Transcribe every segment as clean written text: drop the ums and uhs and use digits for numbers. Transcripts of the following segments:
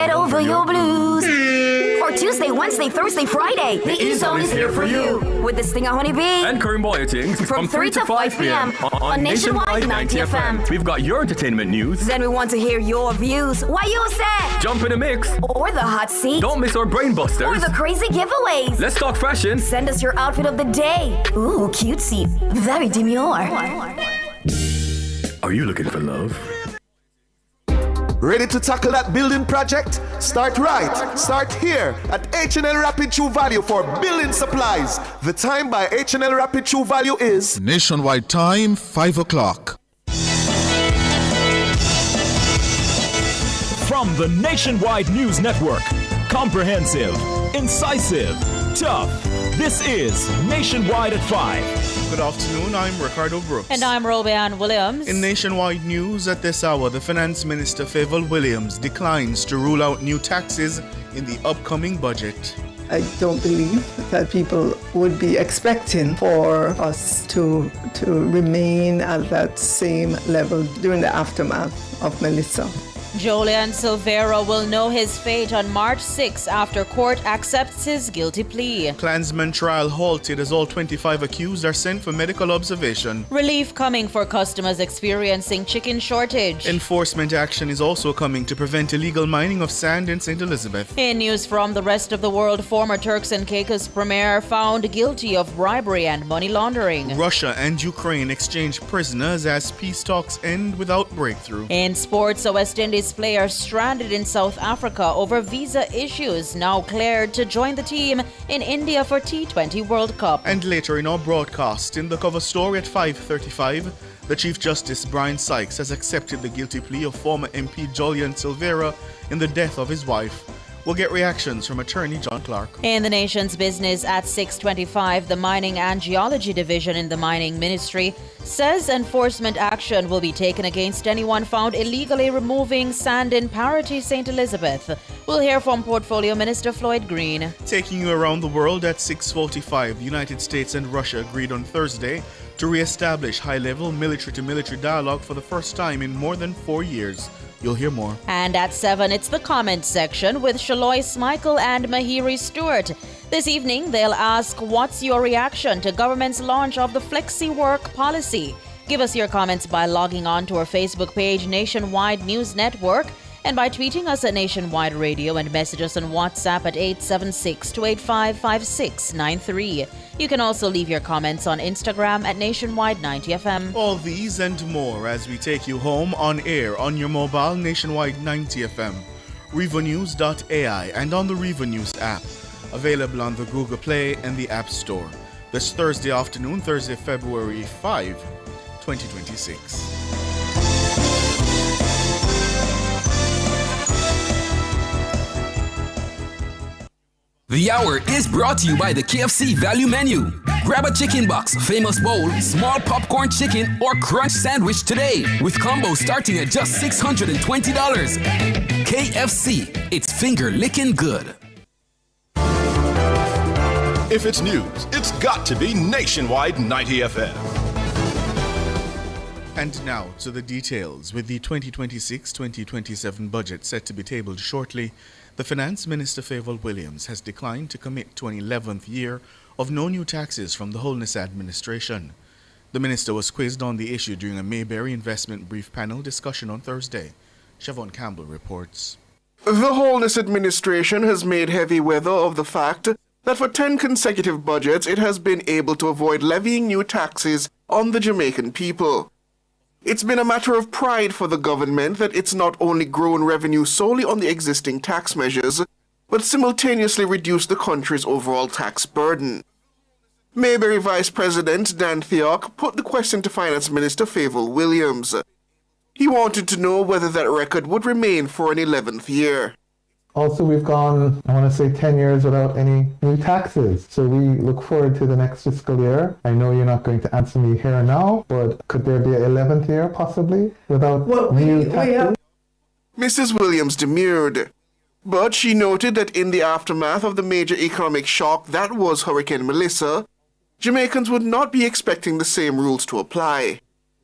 Get over your blues. Or Tuesday, Wednesday, Thursday, Friday. The E-Zone is here for you. With the Stinger Honeybee and Karim Boyatings from 3 to 5 p.m. on Nationwide 90 FM. We've got your entertainment news. Then we want to hear your views. Why you say? Jump in the mix. Or the hot seat. Don't miss our brain busters. Or the crazy giveaways. Let's talk fashion. Send us your outfit of the day. Ooh, cutesy. Very demure. Are you looking for love? Ready to tackle that building project? Start right. Start here at H&L Rapid True Value for building supplies. The time by H&L Rapid True Value is Nationwide time, 5 o'clock. From the Nationwide News Network, comprehensive, incisive, tough. This is Nationwide at 5. Good afternoon, I'm Ricardo Brooks. And I'm Robianne Williams. In Nationwide News at this hour, the Finance Minister Favour Williams declines to rule out new taxes in the upcoming budget. I don't believe that people would be expecting for us to remain at that same level during the aftermath of Melissa. Julian Silvera will know his fate on March 6 after court accepts his guilty plea. Klansman trial halted as all 25 accused are sent for medical observation. Relief coming for customers experiencing chicken shortage. Enforcement action is also coming to prevent illegal mining of sand in St. Elizabeth. In news from the rest of the world, former Turks and Caicos premier found guilty of bribery and money laundering. Russia and Ukraine exchange prisoners as peace talks end without breakthrough. In sports, a West Indies player stranded in South Africa over visa issues now cleared to join the team in India for T20 World Cup. And later in our broadcast, in the cover story at 5:35, the Chief Justice Brian Sykes has accepted the guilty plea of former MP Julian Silvera in the death of his wife. We'll get reactions from attorney John Clark. In the nation's business at 6:25, the Mining and Geology Division in the Mining Ministry says enforcement action will be taken against anyone found illegally removing sand in Parity, St. Elizabeth. We'll hear from Portfolio Minister Floyd Green. Taking you around the world at 6:45, the United States and Russia agreed on Thursday to re-establish high-level military-to-military dialogue for the first time in more than 4 years. You'll hear more. And at 7, it's the comment section with Shaloy Smichael and Mahiri Stewart. This evening, they'll ask, what's your reaction to government's launch of the Flexi Work policy? Give us your comments by logging on to our Facebook page, Nationwide News Network, and by tweeting us at Nationwide Radio and message us on WhatsApp at 876-285-5693. You can also leave your comments on Instagram at Nationwide 90 FM. All these and more as we take you home on air on your mobile Nationwide 90 FM, RevoNews.ai, and on the Revo News app, available on the Google Play and the App Store. This Thursday afternoon, Thursday, February 5, 2026. The hour is brought to you by the KFC Value Menu. Grab a chicken box, famous bowl, small popcorn chicken, or crunch sandwich today with combos starting at just $620. KFC, it's finger licking good. If it's news, it's got to be Nationwide 90 FM. And now to the details. With the 2026-2027 budget set to be tabled shortly, the Finance Minister Favour Williams has declined to commit to an 11th year of no new taxes from the Holness administration. The minister was quizzed on the issue during a Mayberry Investment Brief panel discussion on Thursday. Siobhan Campbell reports. The Holness administration has made heavy weather of the fact that for 10 consecutive budgets it has been able to avoid levying new taxes on the Jamaican people. It's been a matter of pride for the government that it's not only grown revenue solely on the existing tax measures, but simultaneously reduced the country's overall tax burden. Mayberry Vice President Dan Theok put the question to Finance Minister Favour Williams. He wanted to know whether that record would remain for an 11th year. Also, we've gone, 10 years without any new taxes. So we look forward to the next fiscal year. I know you're not going to answer me here and now, but could there be an 11th year possibly without new taxes? Mrs. Williams demurred, but she noted that in the aftermath of the major economic shock that was Hurricane Melissa, Jamaicans would not be expecting the same rules to apply.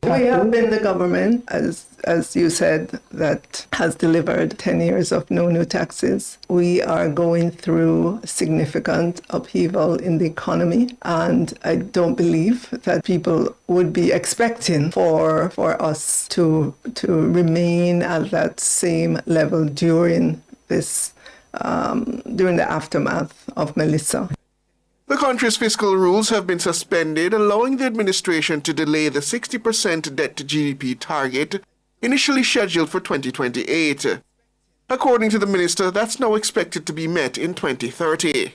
We have been the government, as you said, that has delivered 10 years of no new taxes. We are going through significant upheaval in the economy, and I don't believe that people would be expecting for us to remain at that same level during this during the aftermath of Melissa. The country's fiscal rules have been suspended, allowing the administration to delay the 60% debt to GDP target initially scheduled for 2028. According to the minister, that's now expected to be met in 2030.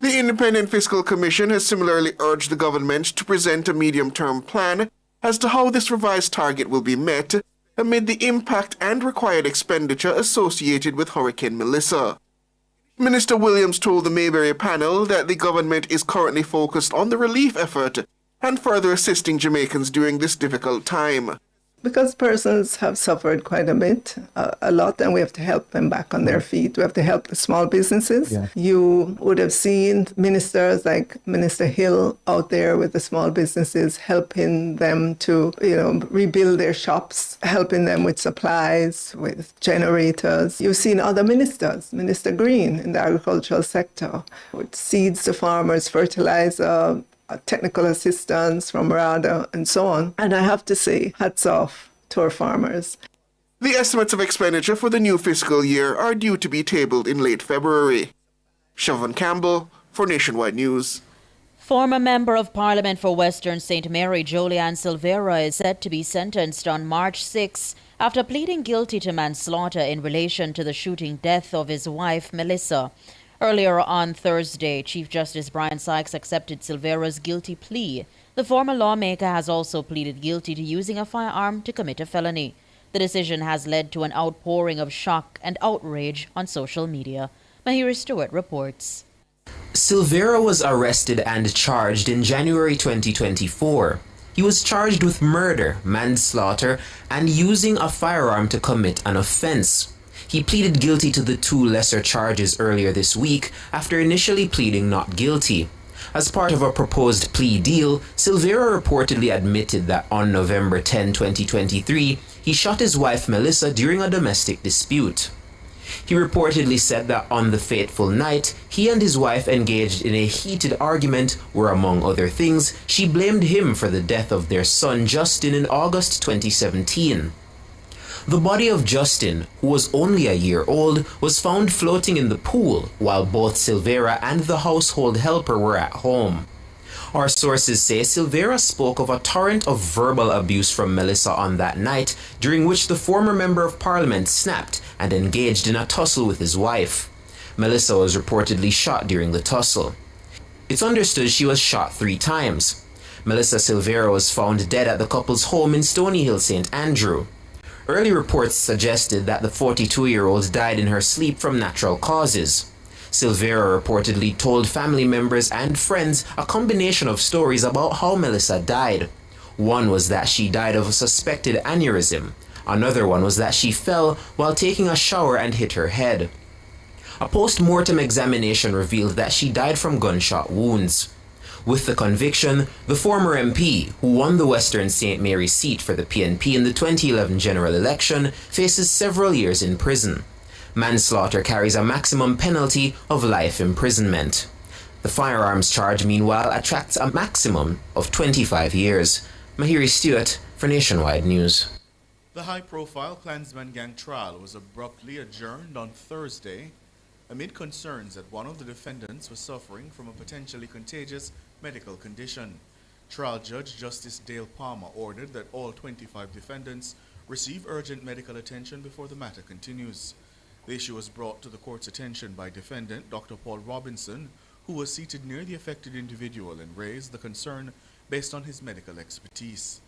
The Independent Fiscal Commission has similarly urged the government to present a medium-term plan as to how this revised target will be met amid the impact and required expenditure associated with Hurricane Melissa. Minister Williams told the Mayberry panel that the government is currently focused on the relief effort and further assisting Jamaicans during this difficult time. Because persons have suffered quite a bit, a lot, and we have to help them back on their feet. We have to help the small businesses. Yeah. You would have seen ministers like Minister Hill out there with the small businesses, helping them to, rebuild their shops, helping them with supplies, with generators. You've seen other ministers, Minister Green in the agricultural sector, with seeds to farmers, fertilizer, technical assistance from RADA, and so on. And I have to say, hats off to our farmers. The estimates of expenditure for the new fiscal year are due to be tabled in late February. Siobhan Campbell for Nationwide News. Former Member of Parliament for Western St. Mary, Jolianne Silvera, is set to be sentenced on March 6 after pleading guilty to manslaughter in relation to the shooting death of his wife, Melissa. Earlier on Thursday, Chief Justice Brian Sykes accepted Silvera's guilty plea. The former lawmaker has also pleaded guilty to using a firearm to commit a felony. The decision has led to an outpouring of shock and outrage on social media. Mahiri Stewart reports. Silvera was arrested and charged in January 2024. He was charged with murder, manslaughter, and using a firearm to commit an offense. He pleaded guilty to the two lesser charges earlier this week after initially pleading not guilty. As part of a proposed plea deal, Silvera reportedly admitted that on November 10, 2023, he shot his wife Melissa during a domestic dispute. He reportedly said that on the fateful night, he and his wife engaged in a heated argument where, among other things, she blamed him for the death of their son Justin in August 2017. The body of Justin, who was only a year old, was found floating in the pool while both Silvera and the household helper were at home. Our sources say Silvera spoke of a torrent of verbal abuse from Melissa on that night, during which the former Member of Parliament snapped and engaged in a tussle with his wife. Melissa was reportedly shot during the tussle. It's understood she was shot 3 times. Melissa Silvera was found dead at the couple's home in Stony Hill, St. Andrew. Early reports suggested that the 42-year-old died in her sleep from natural causes. Silvera reportedly told family members and friends a combination of stories about how Melissa died. One was that she died of a suspected aneurysm. Another one was that she fell while taking a shower and hit her head. A post-mortem examination revealed that she died from gunshot wounds. With the conviction, the former MP, who won the Western St. Mary seat for the PNP in the 2011 general election, faces several years in prison. Manslaughter carries a maximum penalty of life imprisonment. The firearms charge, meanwhile, attracts a maximum of 25 years. Mahiri Stewart for Nationwide News. The high-profile Klansman gang trial was abruptly adjourned on Thursday amid concerns that one of the defendants was suffering from a potentially contagious medical condition. Trial Judge Justice Dale Palmer ordered that all 25 defendants receive urgent medical attention before the matter continues. The issue was brought to the court's attention by defendant Dr. Paul Robinson, who was seated near the affected individual and raised the concern based on his medical expertise.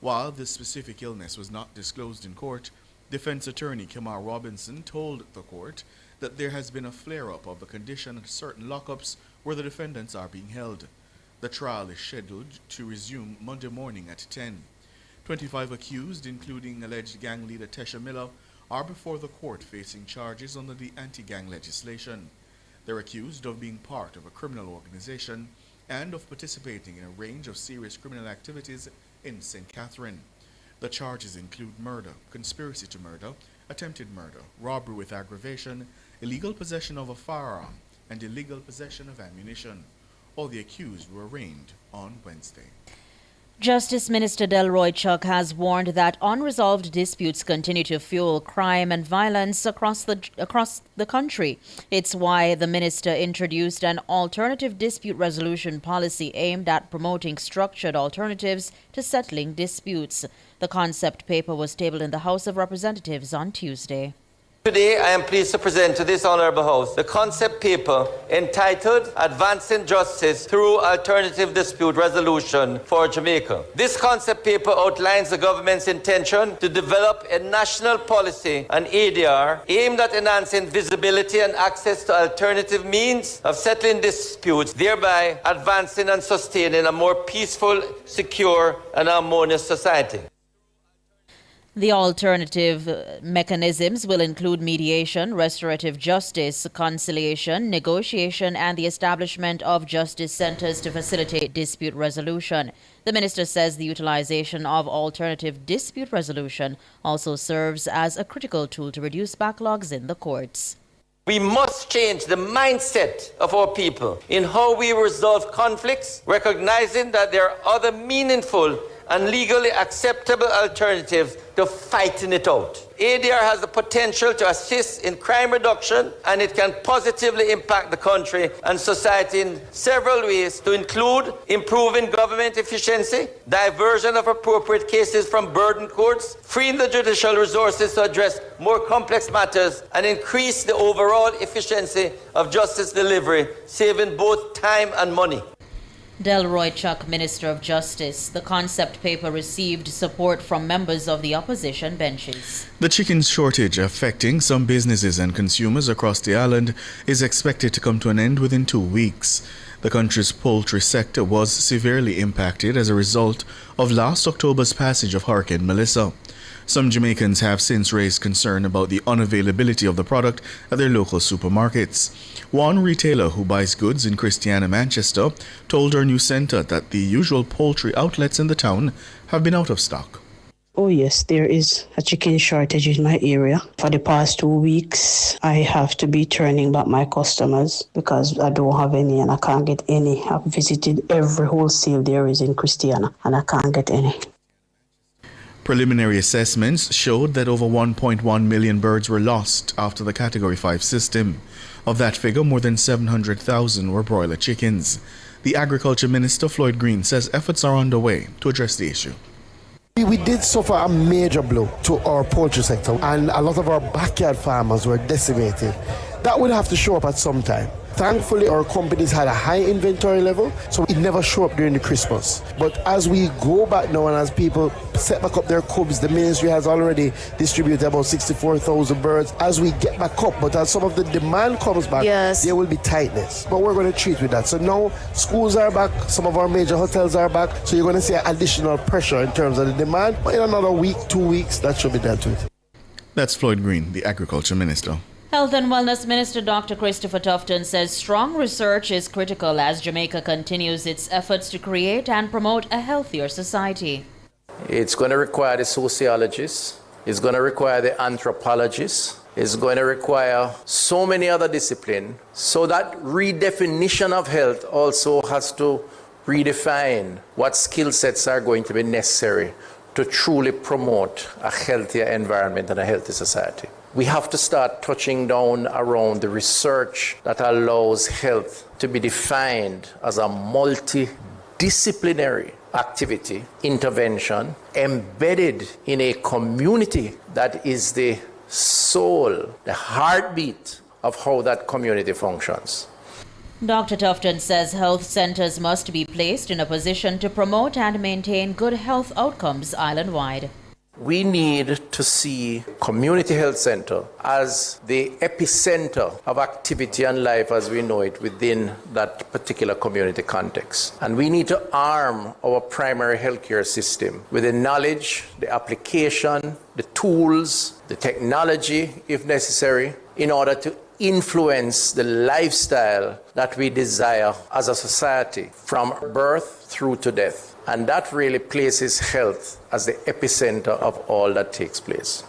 While this specific illness was not disclosed in court, defense attorney Kamar Robinson told the court that there has been a flare-up of the condition at certain lockups where the defendants are being held. The trial is scheduled to resume Monday morning at 10. 25 accused, including alleged gang leader Tesha Miller, are before the court facing charges under the anti-gang legislation. They're accused of being part of a criminal organization and of participating in a range of serious criminal activities in St. Catherine. The charges include murder, conspiracy to murder, attempted murder, robbery with aggravation, illegal possession of a firearm, and illegal possession of ammunition. All the accused were arraigned on Wednesday. Justice Minister Delroy Chuck has warned that unresolved disputes continue to fuel crime and violence across the country. It's why the minister introduced an alternative dispute resolution policy aimed at promoting structured alternatives to settling disputes. The concept paper was tabled in the House of Representatives on Tuesday. Today, I am pleased to present to this Honourable House the concept paper entitled Advancing Justice Through Alternative Dispute Resolution for Jamaica. This concept paper outlines the government's intention to develop a national policy, an ADR, aimed at enhancing visibility and access to alternative means of settling disputes, thereby advancing and sustaining a more peaceful, secure, and harmonious society. The alternative mechanisms will include mediation, restorative justice, conciliation, negotiation, and the establishment of justice centers to facilitate dispute resolution. The minister says the utilization of alternative dispute resolution also serves as a critical tool to reduce backlogs in the courts. We must change the mindset of our people in how we resolve conflicts, recognizing that there are other meaningful and legally acceptable alternatives to fighting it out. ADR has the potential to assist in crime reduction, and it can positively impact the country and society in several ways, to include improving government efficiency, diversion of appropriate cases from burden courts, freeing the judicial resources to address more complex matters, and increase the overall efficiency of justice delivery, saving both time and money. Delroy Chuck, Minister of Justice. The concept paper received support from members of the opposition benches. The chicken shortage affecting some businesses and consumers across the island is expected to come to an end within 2 weeks. The country's poultry sector was severely impacted as a result of last October's passage of Hurricane Melissa. Some Jamaicans have since raised concern about the unavailability of the product at their local supermarkets. One retailer who buys goods in Christiana, Manchester, told our news centre that the usual poultry outlets in the town have been out of stock. Oh yes, there is a chicken shortage in my area. For the past 2 weeks, I have to be turning back my customers because I don't have any and I can't get any. I've visited every wholesale there is in Christiana and I can't get any. Preliminary assessments showed that over 1.1 million birds were lost after the Category 5 system. Of that figure, more than 700,000 were broiler chickens. The Agriculture Minister, Floyd Green, says efforts are underway to address the issue. We did suffer a major blow to our poultry sector, and a lot of our backyard farmers were decimated. That would have to show up at some time. Thankfully, our companies had a high inventory level, so it never showed up during the Christmas. But as we go back now and as people set back up their cubs, the ministry has already distributed about 64,000 birds. As we get back up, but as some of the demand comes back, there will be tightness. But we're going to treat with that. So now schools are back, some of our major hotels are back, so you're going to see additional pressure in terms of the demand. But in another week, 2 weeks, that should be dealt with. That's Floyd Green, the Agriculture Minister. Health and Wellness Minister Dr. Christopher Tufton says strong research is critical as Jamaica continues its efforts to create and promote a healthier society. It's going to require the sociologists, it's going to require the anthropologists, it's going to require so many other disciplines. So that redefinition of health also has to redefine what skill sets are going to be necessary to truly promote a healthier environment and a healthy society. We have to start touching down around the research that allows health to be defined as a multidisciplinary activity, intervention, embedded in a community that is the soul, the heartbeat of how that community functions. Dr. Tufton says health centers must be placed in a position to promote and maintain good health outcomes island-wide. We need to see community health center as the epicenter of activity and life as we know it within that particular community context. And we need to arm our primary healthcare system with the knowledge, the application, the tools, the technology, if necessary, in order to influence the lifestyle that we desire as a society from birth through to death. And that really places health as the epicenter of all that takes place.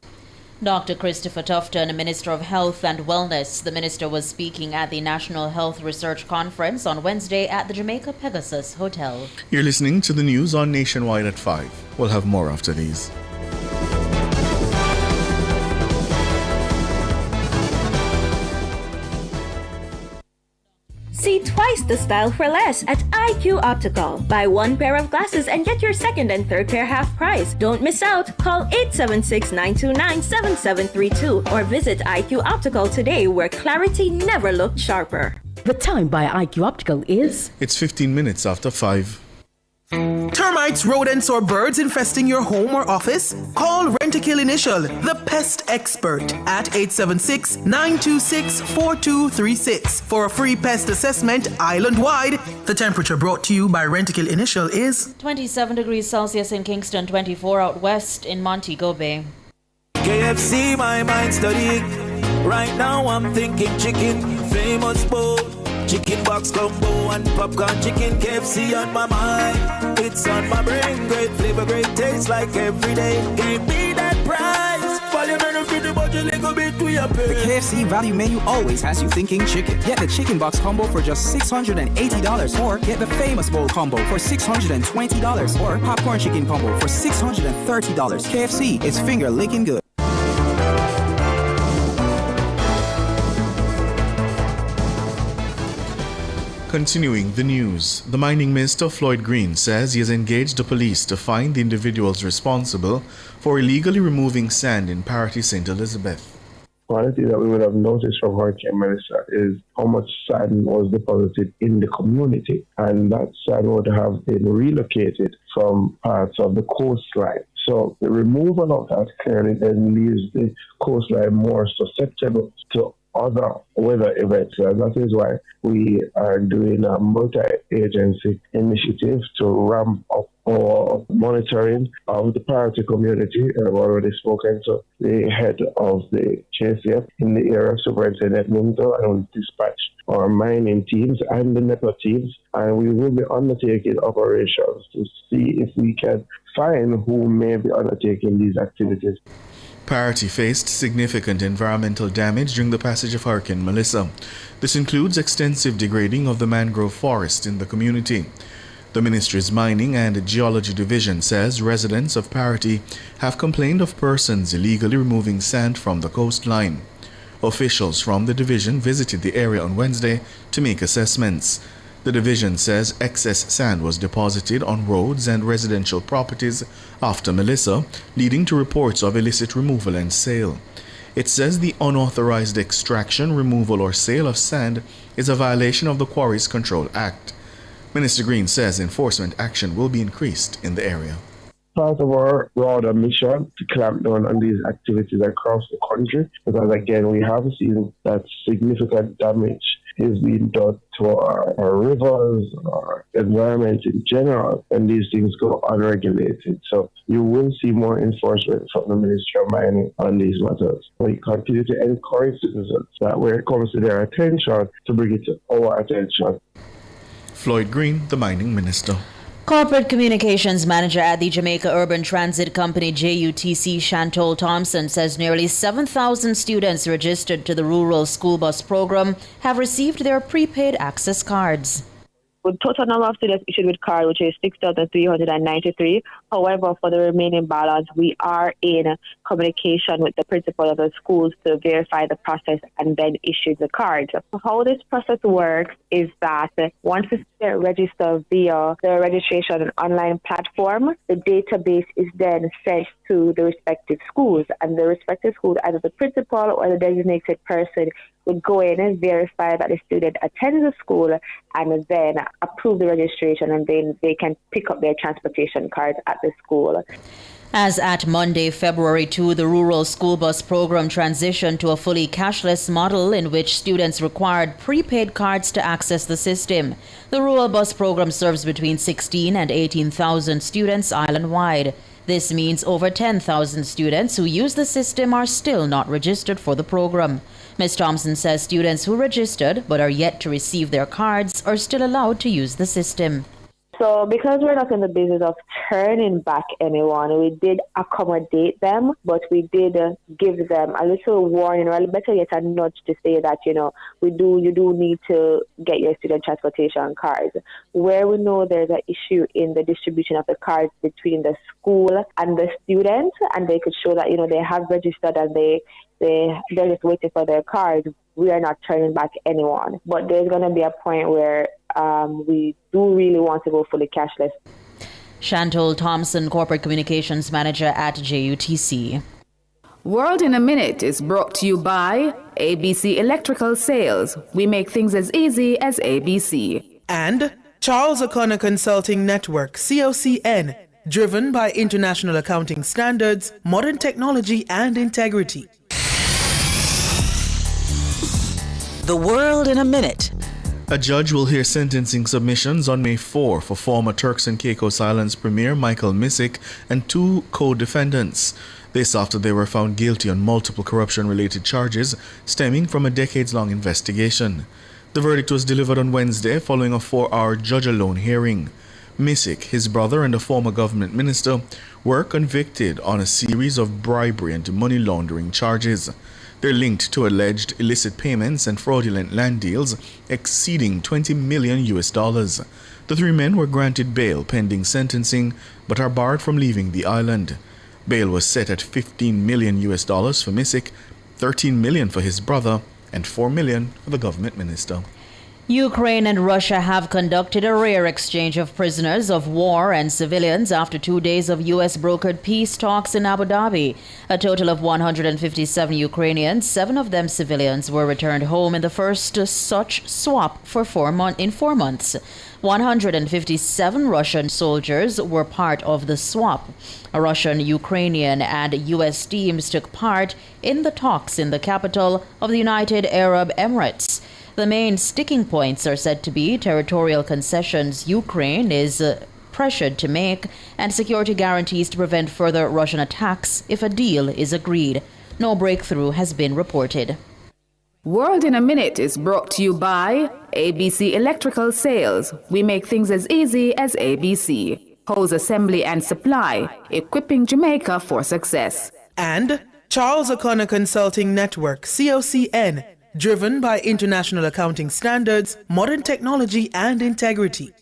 Dr. Christopher Tufton, Minister of Health and Wellness. The minister was speaking at the National Health Research Conference on Wednesday at the Jamaica Pegasus Hotel. You're listening to the news on Nationwide at 5. We'll have more after these. See twice the style for less at IQ Optical. Buy one pair of glasses and get your second and third pair half price. Don't miss out. Call 876-929-7732 or visit IQ Optical today, where clarity never looked sharper. The time by IQ Optical is... It's 15 minutes after 5. Termites, rodents, or birds infesting your home or office? Call Rentokil Initial, the pest expert, at 876-926-4236 for a free pest assessment island-wide. The temperature brought to you by Rentokil Initial is 27 degrees Celsius in Kingston, 24 out west in Montego Bay. KFC, my mind studying. Right now I'm thinking chicken, famous bowl. Chicken box combo and popcorn chicken, KFC on my mind. It's on my brain, great flavor, great taste like every day. Give me that price. Follow benefit the budget, little bit to your pay. The KFC value menu always has you thinking chicken. Get the chicken box combo for just $680, or get the famous bowl combo for $620, or popcorn chicken combo for $630. KFC, it's finger licking good. Continuing the news, the mining minister Floyd Green says he has engaged the police to find the individuals responsible for illegally removing sand in Parity St. Elizabeth. One thing that we would have noticed from Hurricane Melissa is how much sand was deposited in the community, and that sand would have been relocated from parts of the coastline. So the removal of that clearly then leaves the coastline more susceptible to other weather events. And that is why we are doing a multi-agency initiative to ramp up our monitoring of the Parity community. I've already spoken to the head of the JCF in the area, Superintendent Minto, and we've dispatched our mining teams and the NEPA teams, and we will be undertaking operations to see if we can find who may be undertaking these activities. Parity faced significant environmental damage during the passage of Hurricane Melissa. This includes extensive degrading of the mangrove forest in the community. The ministry's Mining and Geology Division says residents of Parity have complained of persons illegally removing sand from the coastline. Officials from the division visited the area on Wednesday to make assessments. The division says excess sand was deposited on roads and residential properties after Melissa, leading to reports of illicit removal and sale. It says the unauthorized extraction, removal, or sale of sand is a violation of the Quarries Control Act. Minister Green says enforcement action will be increased in the area. Part of our broader mission to clamp down on these activities across the country, because again, we have seen that significant damage is being done to our rivers, our environment in general, and these things go unregulated. So you will see more enforcement from the Ministry of Mining on these matters. We continue to encourage citizens that when it comes to their attention, to bring it to our attention. Floyd Green, the mining minister. Corporate Communications Manager at the Jamaica Urban Transit Company JUTC, Chantol Thompson, says nearly 7,000 students registered to the Rural School Bus Program have received their prepaid access cards. The total number of students issued with card, which is 6,393. However, for the remaining balance, we are in communication with the principal of the schools to verify the process and then issue the card. How this process works is that once the student registers via the registration and online platform, the database is then sent to the respective schools, and the respective schools, either the principal or the designated person, would go in and verify that the student attends the school and then approve the registration, and then they can pick up their transportation cards at the school. As at Monday, February 2, the Rural School Bus Program transitioned to a fully cashless model in which students required prepaid cards to access the system. The Rural Bus Program serves between 16 and 18,000 students island-wide. This means over 10,000 students who use the system are still not registered for the program. Ms. Thompson says students who registered but are yet to receive their cards are still allowed to use the system. So because we're not in the business of turning back anyone, we did accommodate them, but we did give them a little warning, or better yet, a nudge to say that, you do need to get your student transportation cards. Where we know there's an issue in the distribution of the cards between the school and the students, and they could show that, they have registered and they're just waiting for their cards, we are not turning back anyone. But there's going to be a point where we do really want to go fully cashless. Chantal Thompson, Corporate Communications Manager at JUTC. World in a Minute is brought to you by ABC Electrical Sales. We make things as easy as ABC. And Charles O'Connor Consulting Network, COCN, driven by international accounting standards, modern technology, and integrity. The World in a Minute. A judge will hear sentencing submissions on May 4 for former Turks and Caicos Islands Premier Michael Missick and 2 co-defendants. This after they were found guilty on multiple corruption-related charges stemming from a decades-long investigation. The verdict was delivered on Wednesday following a 4-hour judge-alone hearing. Missick, his brother and a former government minister, were convicted on a series of bribery and money laundering charges. They're linked to alleged illicit payments and fraudulent land deals exceeding $20 million. The 3 men were granted bail pending sentencing, but are barred from leaving the island. Bail was set at $15 million for Missick, $13 million for his brother, and $4 million for the government minister. Ukraine and Russia have conducted a rare exchange of prisoners of war and civilians after 2 days of U.S.-brokered peace talks in Abu Dhabi. A total of 157 Ukrainians, 7 of them civilians, were returned home in the first such swap for 4 months. 157 Russian soldiers were part of the swap. Russian, Ukrainian, and U.S. teams took part in the talks in the capital of the United Arab Emirates. The main sticking points are said to be territorial concessions Ukraine is pressured to make and security guarantees to prevent further Russian attacks if a deal is agreed. No breakthrough has been reported. World in a Minute is brought to you by ABC Electrical Sales. We make things as easy as ABC. Hose assembly and supply, equipping Jamaica for success. And Charles O'Connor Consulting Network, COCN, driven by international accounting standards, modern technology, and integrity.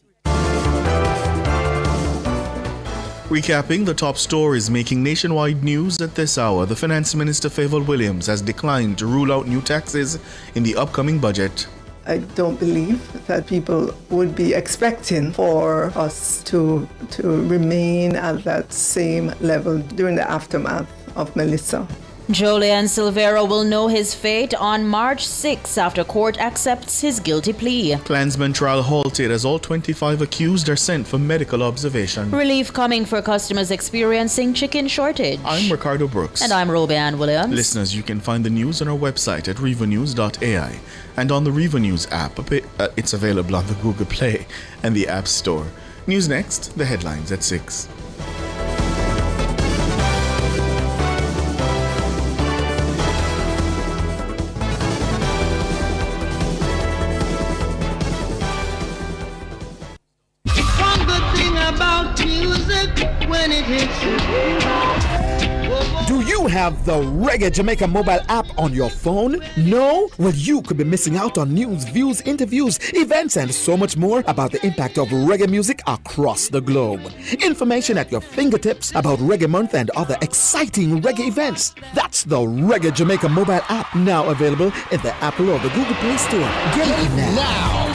Recapping the top stories making nationwide news at this hour, the Finance Minister Favoll Williams has declined to rule out new taxes in the upcoming budget. I don't believe that people would be expecting for us to remain at that same level during the aftermath of Melissa. Jolian Silvera will know his fate on March 6 after court accepts his guilty plea. Klansman trial halted as all 25 accused are sent for medical observation. Relief coming for customers experiencing chicken shortage. I'm Ricardo Brooks. And I'm Robeanne Williams. Listeners, you can find the news on our website at rivanews.ai and on the Riva News app. It's available on the Google Play and the App Store. News next, the headlines at 6. Do you have the Reggae Jamaica mobile app on your phone? No? Well, you could be missing out on news, views, interviews, events, and so much more about the impact of reggae music across the globe. Information at your fingertips about Reggae Month and other exciting reggae events. That's the Reggae Jamaica mobile app, now available in the Apple or the Google Play Store. Get it now.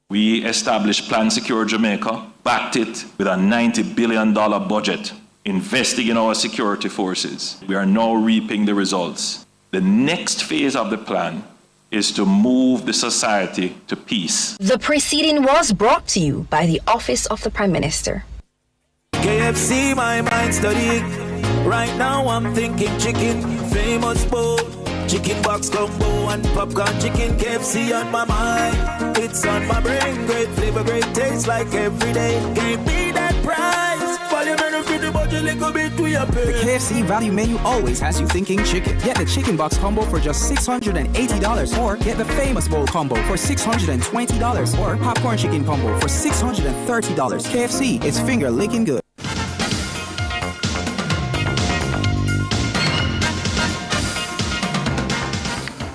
We established Plan Secure Jamaica, backed it with a $90 billion budget, investing in our security forces. We are now reaping the results. The next phase of the plan is to move the society to peace. The proceeding was brought to you by the Office of the Prime Minister. KFC, my mind studying. Right now I'm thinking chicken, famous bowl. Chicken box combo and popcorn chicken, KFC on my mind. It's on my brain, great flavor, great taste like every day. Gave me that prize. Follow me to the charge a little bit to your pay. The KFC value menu always has you thinking chicken. Get the chicken box combo for just $680, or get the famous bowl combo for $620, or popcorn chicken combo for $630. KFC, it's finger licking good.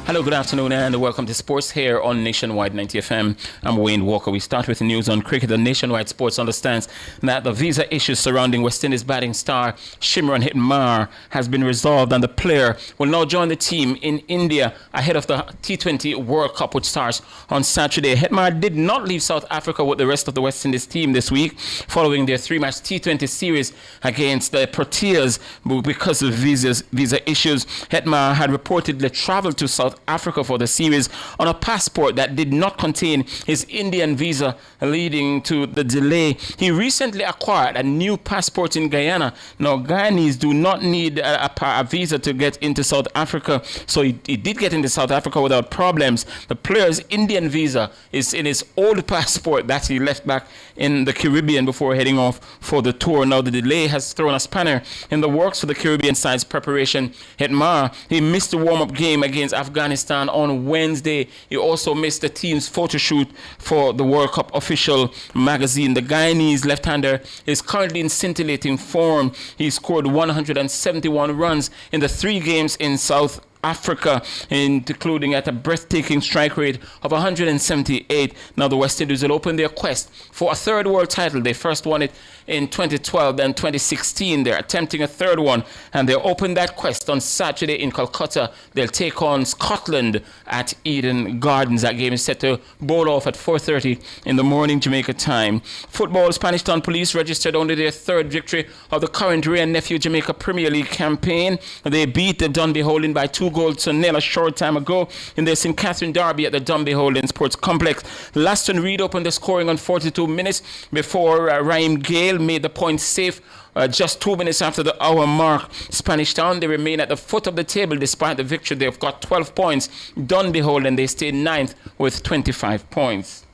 Hello, good afternoon, and welcome to Sports here on Nationwide 90 FM. I'm Wayne Walker. We start with the news on cricket. The Nationwide Sports understands that the visa issues surrounding West Indies batting star Shimron Hetmar has been resolved, and the player will now join the team in India ahead of the T20 World Cup, which starts on Saturday. Hetmar did not leave South Africa with the rest of the West Indies team this week following their three-match T20 series against the Proteas because of visa issues. Hetmar had reportedly traveled to South Africa for the series on a passport that did not contain his Indian visa, leading to the delay. He recently acquired a new passport in Guyana. Now, Guyanese do not need a visa to get into South Africa, so he did get into South Africa without problems. The player's Indian visa is in his old passport that he left back in the Caribbean before heading off for the tour. Now, the delay has thrown a spanner in the works for the Caribbean side's preparation. Hetmar, he missed the warm-up game against Afghanistan on Wednesday. He also missed the team's photo shoot for the World Cup official magazine. The Guyanese left-hander is currently in scintillating form. He scored 171 runs in the 3 games in South Africa, including at a breathtaking strike rate of 178. Now the West Indies will open their quest for a third world title. They first won it in 2012 and 2016. They're attempting a third one, and they'll open that quest on Saturday in Calcutta. They'll take on Scotland at Eden Gardens. That game is set to bowl off at 4:30 in the morning Jamaica time. Football, Spanish Town Police registered only their third victory of the current Ray and Nephew Jamaica Premier League campaign. They beat the Dunbeholden by 2-0 a short time ago in their St. Catherine derby at the Dunbeholden Sports Complex. Laston Reed opened the scoring on 42 minutes before Raheem Gale made the point safe just 2 minutes after the hour mark. Spanish Town, they remain at the foot of the table despite the victory. They've got 12 points. Dunbeholden, they stay 9th with 25 points.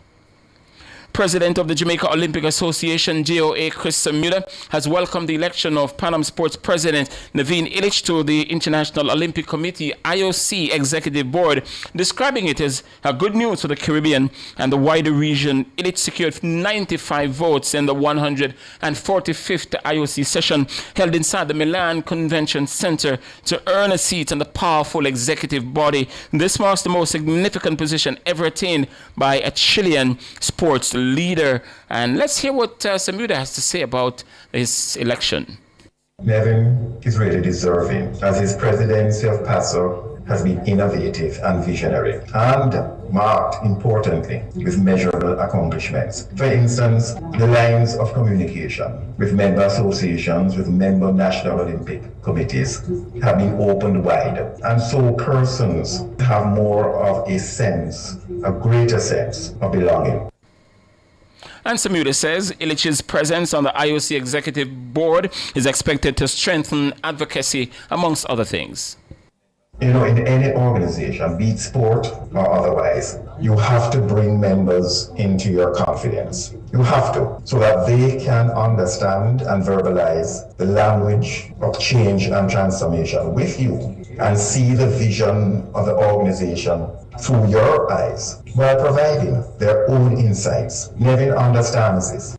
President of the Jamaica Olympic Association, JOA, Chris Samuda, has welcomed the election of Pan Am Sports President Naveen Illich to the International Olympic Committee IOC Executive Board, describing it as a good news for the Caribbean and the wider region. Illich secured 95 votes in the 145th IOC session held inside the Milan Convention Center to earn a seat in the powerful executive body. This marks the most significant position ever attained by a Chilean sports leader. And let's hear what Samuda has to say about his election. Nevin is really deserving, as his presidency of PASO has been innovative and visionary, and marked, importantly, with measurable accomplishments. For instance, the lines of communication with member associations, with member National Olympic committees have been opened wide, and so persons have more of a sense, a greater sense of belonging. And Samuda says Illich's presence on the IOC Executive Board is expected to strengthen advocacy, amongst other things. You know, in any organization, be it sport or otherwise, you have to bring members into your confidence. You have to, so that they can understand and verbalize the language of change and transformation with you and see the vision of the organization through your eyes while providing their own insights. Nevin understands this.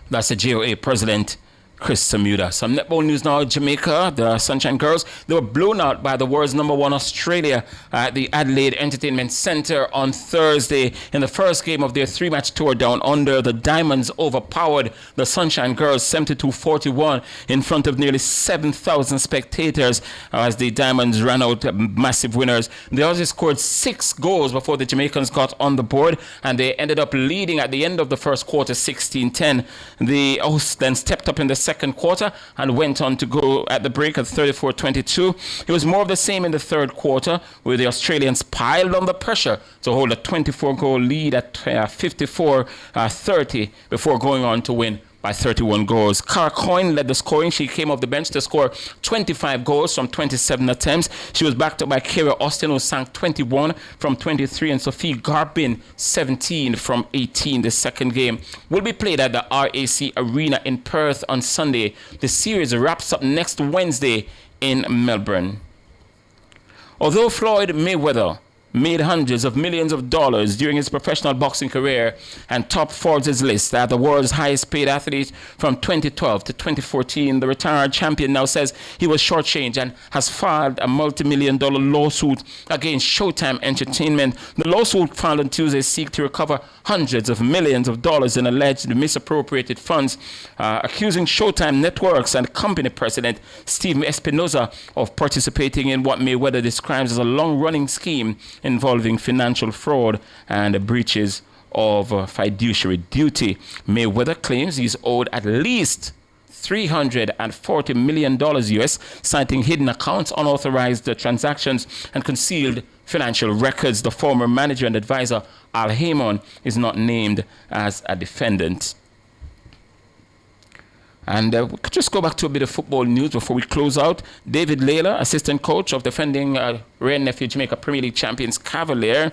That's the JOA president, Chris Samuda. Some netball news now. Jamaica, the Sunshine Girls, they were blown out by the world's #1 Australia at the Adelaide Entertainment Centre on Thursday. In the first game of their 3-match tour down under, the Diamonds overpowered the Sunshine Girls 72-41 in front of nearly 7,000 spectators as the Diamonds ran out massive winners. They also scored 6 goals before the Jamaicans got on the board, and they ended up leading at the end of the first quarter 16-10. The hosts then stepped up in the second quarter and went on to go at the break at 34-22. It was more of the same in the third quarter, where the Australians piled on the pressure to hold a 24-goal lead at 54-30 before going on to win by 31 goals. Cara Coyne led the scoring. She came off the bench to score 25 goals from 27 attempts. She was backed up by Kara Austin, who sank 21 from 23, and Sophie Garbin 17 from 18. The second game will be played at the RAC Arena in Perth on Sunday. The series wraps up next Wednesday in Melbourne. Although Floyd Mayweather made hundreds of millions of dollars during his professional boxing career and topped Forbes' list as the world's highest paid athlete from 2012 to 2014, the retired champion now says he was shortchanged and has filed a multi-million-dollar lawsuit against Showtime Entertainment. The lawsuit filed on Tuesday seeks to recover hundreds of millions of dollars in alleged misappropriated funds, accusing Showtime Networks and company president Steve Espinoza of participating in what Mayweather describes as a long-running scheme involving financial fraud and breaches of fiduciary duty. Mayweather claims he's owed at least $340 million US, citing hidden accounts, unauthorized transactions, and concealed financial records. The former manager and advisor, Al Haymon, is not named as a defendant. And we could just go back to a bit of football news before we close out. David Layla, assistant coach of defending Ray and Nephew Jamaica Premier League champions Cavalier,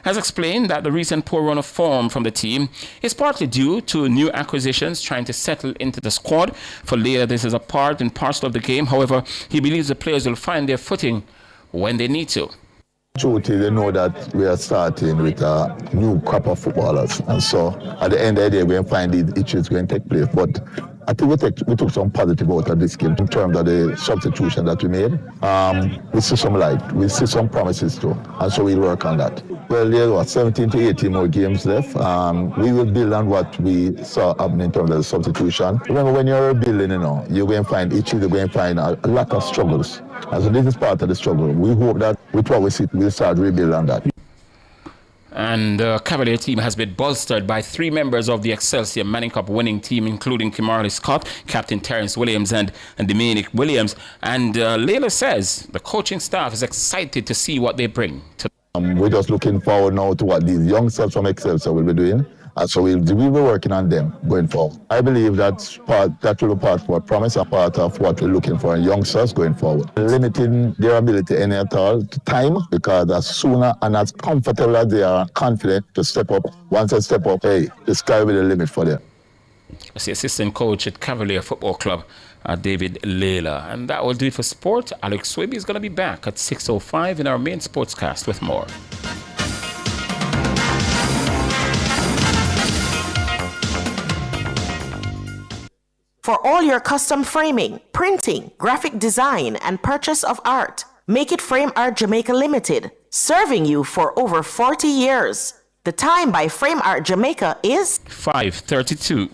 has explained that the recent poor run of form from the team is partly due to new acquisitions trying to settle into the squad. For Layla, this is a part and parcel of the game. However, he believes the players will find their footing when they need to. Truth is, they know that we are starting with a new crop of footballers, and so at the end of the day, we're going to find these issues going to take place. But I think we took some positive out of this game in terms of the substitution that we made. We see some light, we see some promises too, and so we'll work on that. Well, there are 17 to 18 more games left. We will build on what we saw happen in terms of the substitution. Remember, when you're building, you're going to find issues, you're going to find a lot of struggles. And so this is part of the struggle. We hope that with what we see, we'll start rebuild on that. And the Cavalier team has been bolstered by 3 members of the Excelsior Manning Cup winning team, including Kimberly Scott, Captain Terrence Williams, and Dominic Williams. And Layla says the coaching staff is excited to see what they bring to. We're just looking forward now to what these youngsters from Excelsior will be doing. And so we'll be working on them going forward. I believe that will be part of what promise and part of what we're looking for in youngsters going forward. Limiting their ability any at all to time, because as sooner and as comfortable as they are confident to step up, once they step up, the sky will be the limit for them. That's the assistant coach at Cavalier Football Club, David Layla. And that will do it for sport. Alex Swaby is going to be back at 6:05 in our main sportscast with more. For all your custom framing, printing, graphic design, and purchase of art, Make It Frame Art Jamaica Limited, serving you for over 40 years. The time by Frame Art Jamaica is 5:32.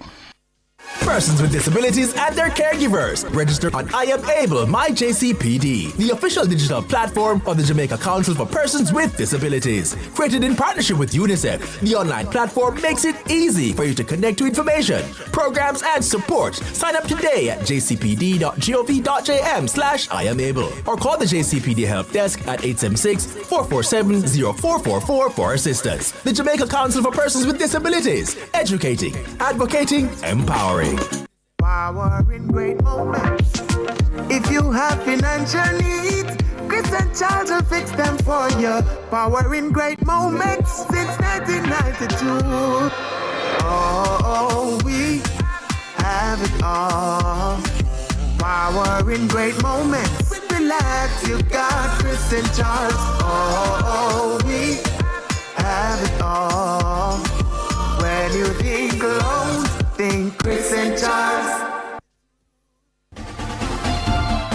Persons with disabilities and their caregivers. Register on I Am Able My JCPD, the official digital platform of the Jamaica Council for Persons with Disabilities. Created in partnership with UNICEF, the online platform makes it easy for you to connect to information, programs, and support. Sign up today at jcpd.gov.jm/IamAble or call the JCPD Help Desk at 876-447-0444 for assistance. The Jamaica Council for Persons with Disabilities, educating, advocating, empowering. Power in great moments. If you have financial needs, Chris and Charles will fix them for you. Power in great moments since 1992. Oh, we have it all. Power in great moments. Relax, you got Chris and Charles. Oh, we have it all. When you think alone, think Chris and Charles.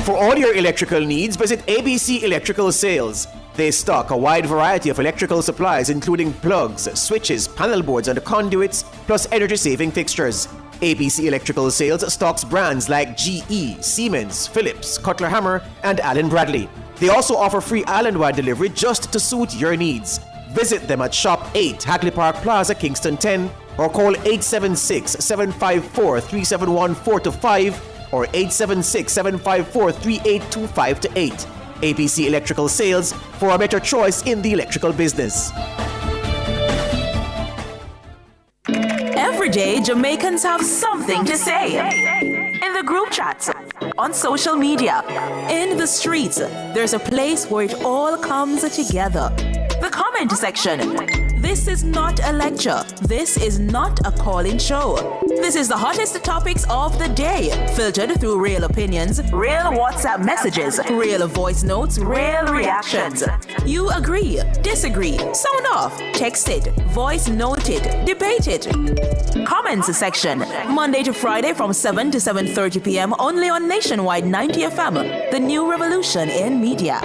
For all your electrical needs, visit ABC Electrical Sales. They stock a wide variety of electrical supplies, including plugs, switches, panel boards, and conduits, plus energy-saving fixtures. ABC Electrical Sales stocks brands like GE, Siemens, Philips, Cutler Hammer, and Allen Bradley. They also offer free island-wide delivery just to suit your needs. Visit them at Shop 8, Hagley Park Plaza, Kingston 10, or call 876-754-3714-5 or 876-754-3825-8. ABC Electrical Sales, for a better choice in the electrical business. Every day, Jamaicans have something to say. In the group chats, on social media, in the streets, there's a place where it all comes together. The comment section. This is not a lecture. This is not a call-in show. This is the hottest topics of the day, filtered through real opinions, real WhatsApp messages, real voice notes, real reactions. You agree, disagree, sound off, text it, voice note it, debate it. Comments section, Monday to Friday from 7 to 7:30 p.m. only on Nationwide 90 FM, the new revolution in media.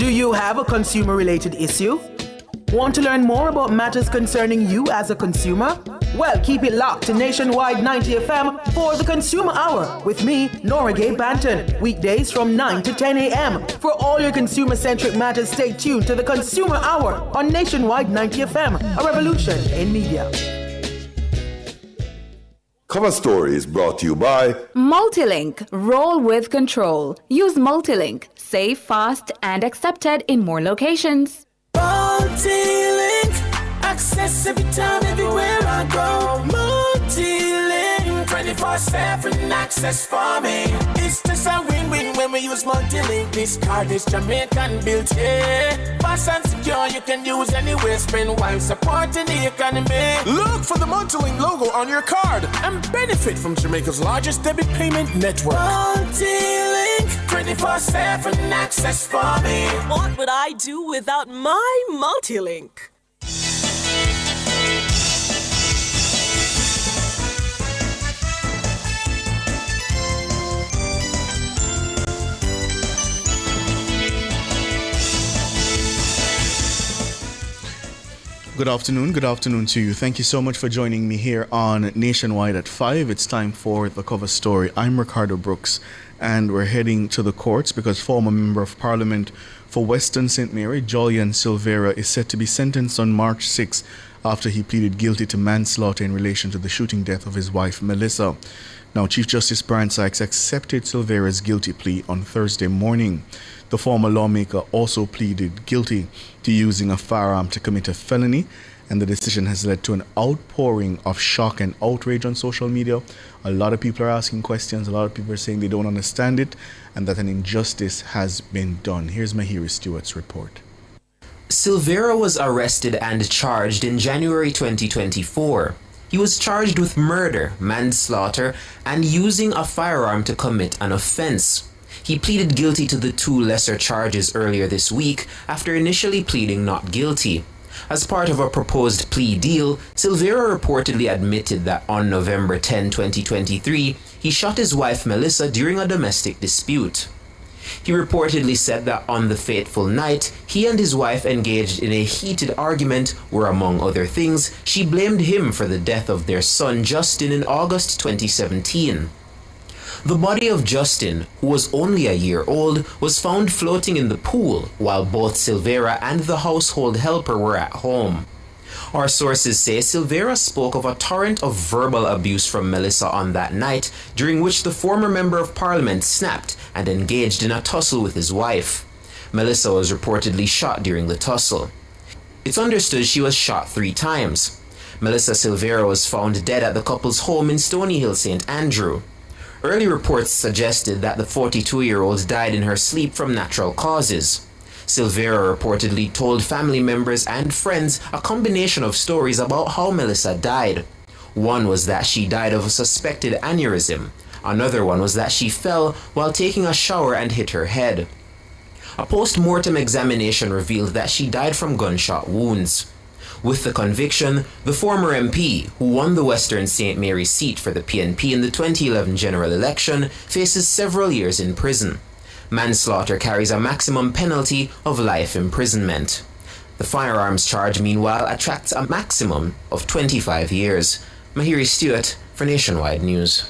Do you have a consumer-related issue? Want to learn more about matters concerning you as a consumer? Well, keep it locked to Nationwide 90 FM for the Consumer Hour with me, Nora Gay Banton. Weekdays from 9 to 10 a.m. For all your consumer-centric matters, stay tuned to the Consumer Hour on Nationwide 90 FM, a revolution in media. Cover Story is brought to you by Multilink. Roll with control. Use Multilink. Save fast and accepted in more locations. Multilink, access every time, everywhere I go. Multilink, 24/7 access for me. It's just a win-win when we use Multilink. This card is Jamaican built, yeah. Fast and secure, you can use anywhere. Spend while supporting the economy. Look for the Multilink logo on your card and benefit from Jamaica's largest debit payment network. Multilink, 24/7 access for me. What would I do without my Multilink? Good afternoon to you. Thank you so much for joining me here on Nationwide at 5. It's time for the cover story. I'm Ricardo Brooks, and we're heading to the courts because former Member of Parliament for Western St. Mary, Julian Silvera, is set to be sentenced on March 6 after he pleaded guilty to manslaughter in relation to the shooting death of his wife, Melissa. Now, Chief Justice Brian Sykes accepted Silvera's guilty plea on Thursday morning. The former lawmaker also pleaded guilty to using a firearm to commit a felony, and the decision has led to an outpouring of shock and outrage on social media. A lot of people are asking questions, a lot of people are saying they don't understand it, and that an injustice has been done. Here's Mahiri Stewart's report. Silvera was arrested and charged in January 2024. He was charged with murder, manslaughter, and using a firearm to commit an offense. He pleaded guilty to the two lesser charges earlier this week after initially pleading not guilty. As part of a proposed plea deal, Silvera reportedly admitted that on November 10, 2023, he shot his wife Melissa during a domestic dispute. He reportedly said that on the fateful night, he and his wife engaged in a heated argument where, among other things, she blamed him for the death of their son Justin in August 2017. The body of Justin, who was only a year old, was found floating in the pool while both Silvera and the household helper were at home. Our sources say Silvera spoke of a torrent of verbal abuse from Melissa on that night, during which the former Member of Parliament snapped and engaged in a tussle with his wife. Melissa was reportedly shot during the tussle. It's understood she was shot 3 times. Melissa Silvera was found dead at the couple's home in Stony Hill, St. Andrew. Early reports suggested that the 42-year-old died in her sleep from natural causes. Silvera reportedly told family members and friends a combination of stories about how Melissa died. One was that she died of a suspected aneurysm. Another one was that she fell while taking a shower and hit her head. A post-mortem examination revealed that she died from gunshot wounds. With the conviction, the former MP, who won the Western St. Mary seat for the PNP in the 2011 general election, faces several years in prison. Manslaughter carries a maximum penalty of life imprisonment. The firearms charge, meanwhile, attracts a maximum of 25 years. Mahiri Stewart for Nationwide News.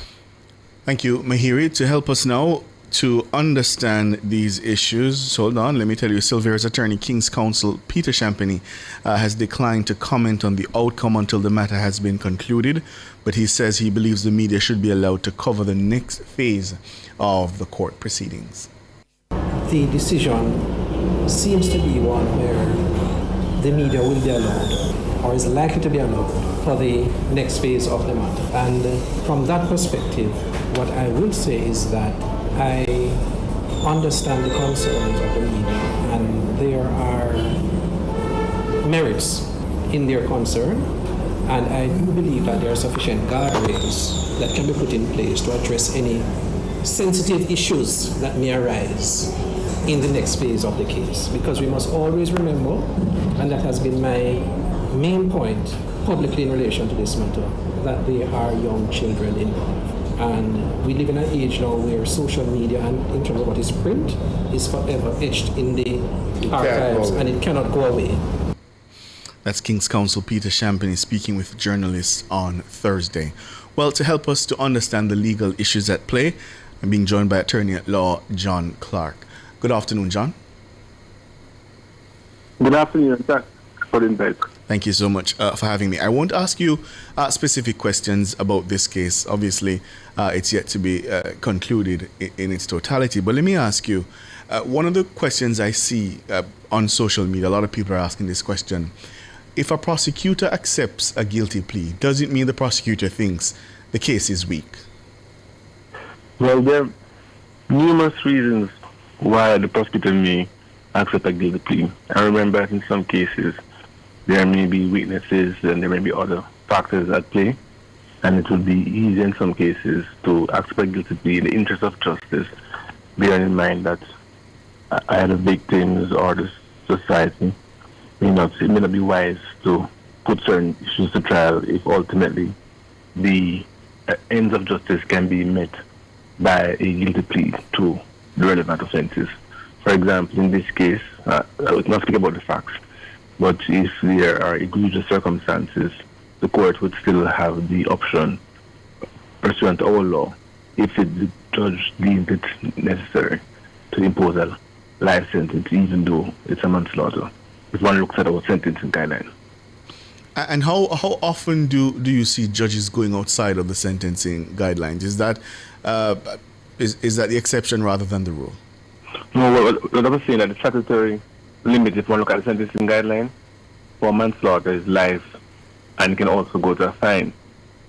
Thank you, Mahiri. To help us now to understand these issues, hold on, let me tell you, Silvera's attorney, King's Counsel Peter Champagny, has declined to comment on the outcome until the matter has been concluded, but he says he believes the media should be allowed to cover the next phase of the court proceedings. The decision seems to be one where the media will be allowed, or is likely to be allowed, for the next phase of the matter. And from that perspective, what I will say is that I understand the concerns of the media, and there are merits in their concern, and I do believe that there are sufficient guardrails that can be put in place to address any sensitive issues that may arise in the next phase of the case. Because we must always remember, and that has been my main point publicly in relation to this matter, that there are young children involved. And we live in an age now where social media, and in terms of what is print, is forever etched in the archives, and it cannot go away. That's King's Counsel Peter Champagny speaking with journalists on Thursday. Well, to help us to understand the legal issues at play, I'm being joined by attorney at law John Clark. Good afternoon, John. Good afternoon. Thanks for the invite. Thank you so much for having me. I won't ask you specific questions about this case. Obviously, it's yet to be concluded in its totality. But let me ask you, one of the questions I see on social media, a lot of people are asking this question. If a prosecutor accepts a guilty plea, does it mean the prosecutor thinks the case is weak? Well, there are numerous reasons why the prosecutor may accept a guilty plea. I remember that in some cases there may be weaknesses and there may be other factors at play, and it would be easy in some cases to accept a guilty plea in the interest of justice, bearing in mind that either victims or the society it may not be wise to put certain issues to trial if ultimately the ends of justice can be met by a guilty plea to the relevant offences. For example, in this case, I would not speak about the facts, but if there are egregious circumstances, the court would still have the option, pursuant to our law, if the judge deems it necessary, to impose a life sentence, even though it's a manslaughter, if one looks at our sentencing guideline. And how often do you see judges going outside of the sentencing guidelines? Is that the exception rather than the rule? No, what I was saying that the statutory limit, if one look at the sentencing guideline, for manslaughter is life, and it can also go to a fine.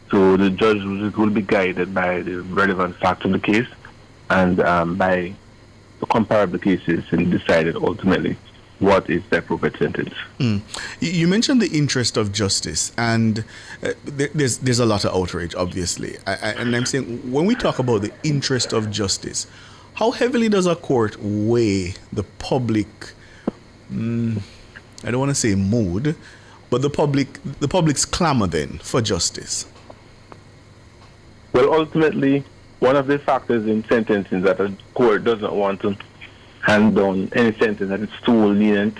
So the judge will be guided by the relevant facts of the case and by the comparable cases, and decided ultimately what is the appropriate sentence. You mentioned the interest of justice, and there's a lot of outrage, obviously. And I'm saying, when we talk about the interest of justice, how heavily does a court weigh the public, I don't want to say mood, but the public's clamor then for justice? Well, ultimately, one of the factors in sentencing that a court doesn't want to hand down any sentence that is too lenient,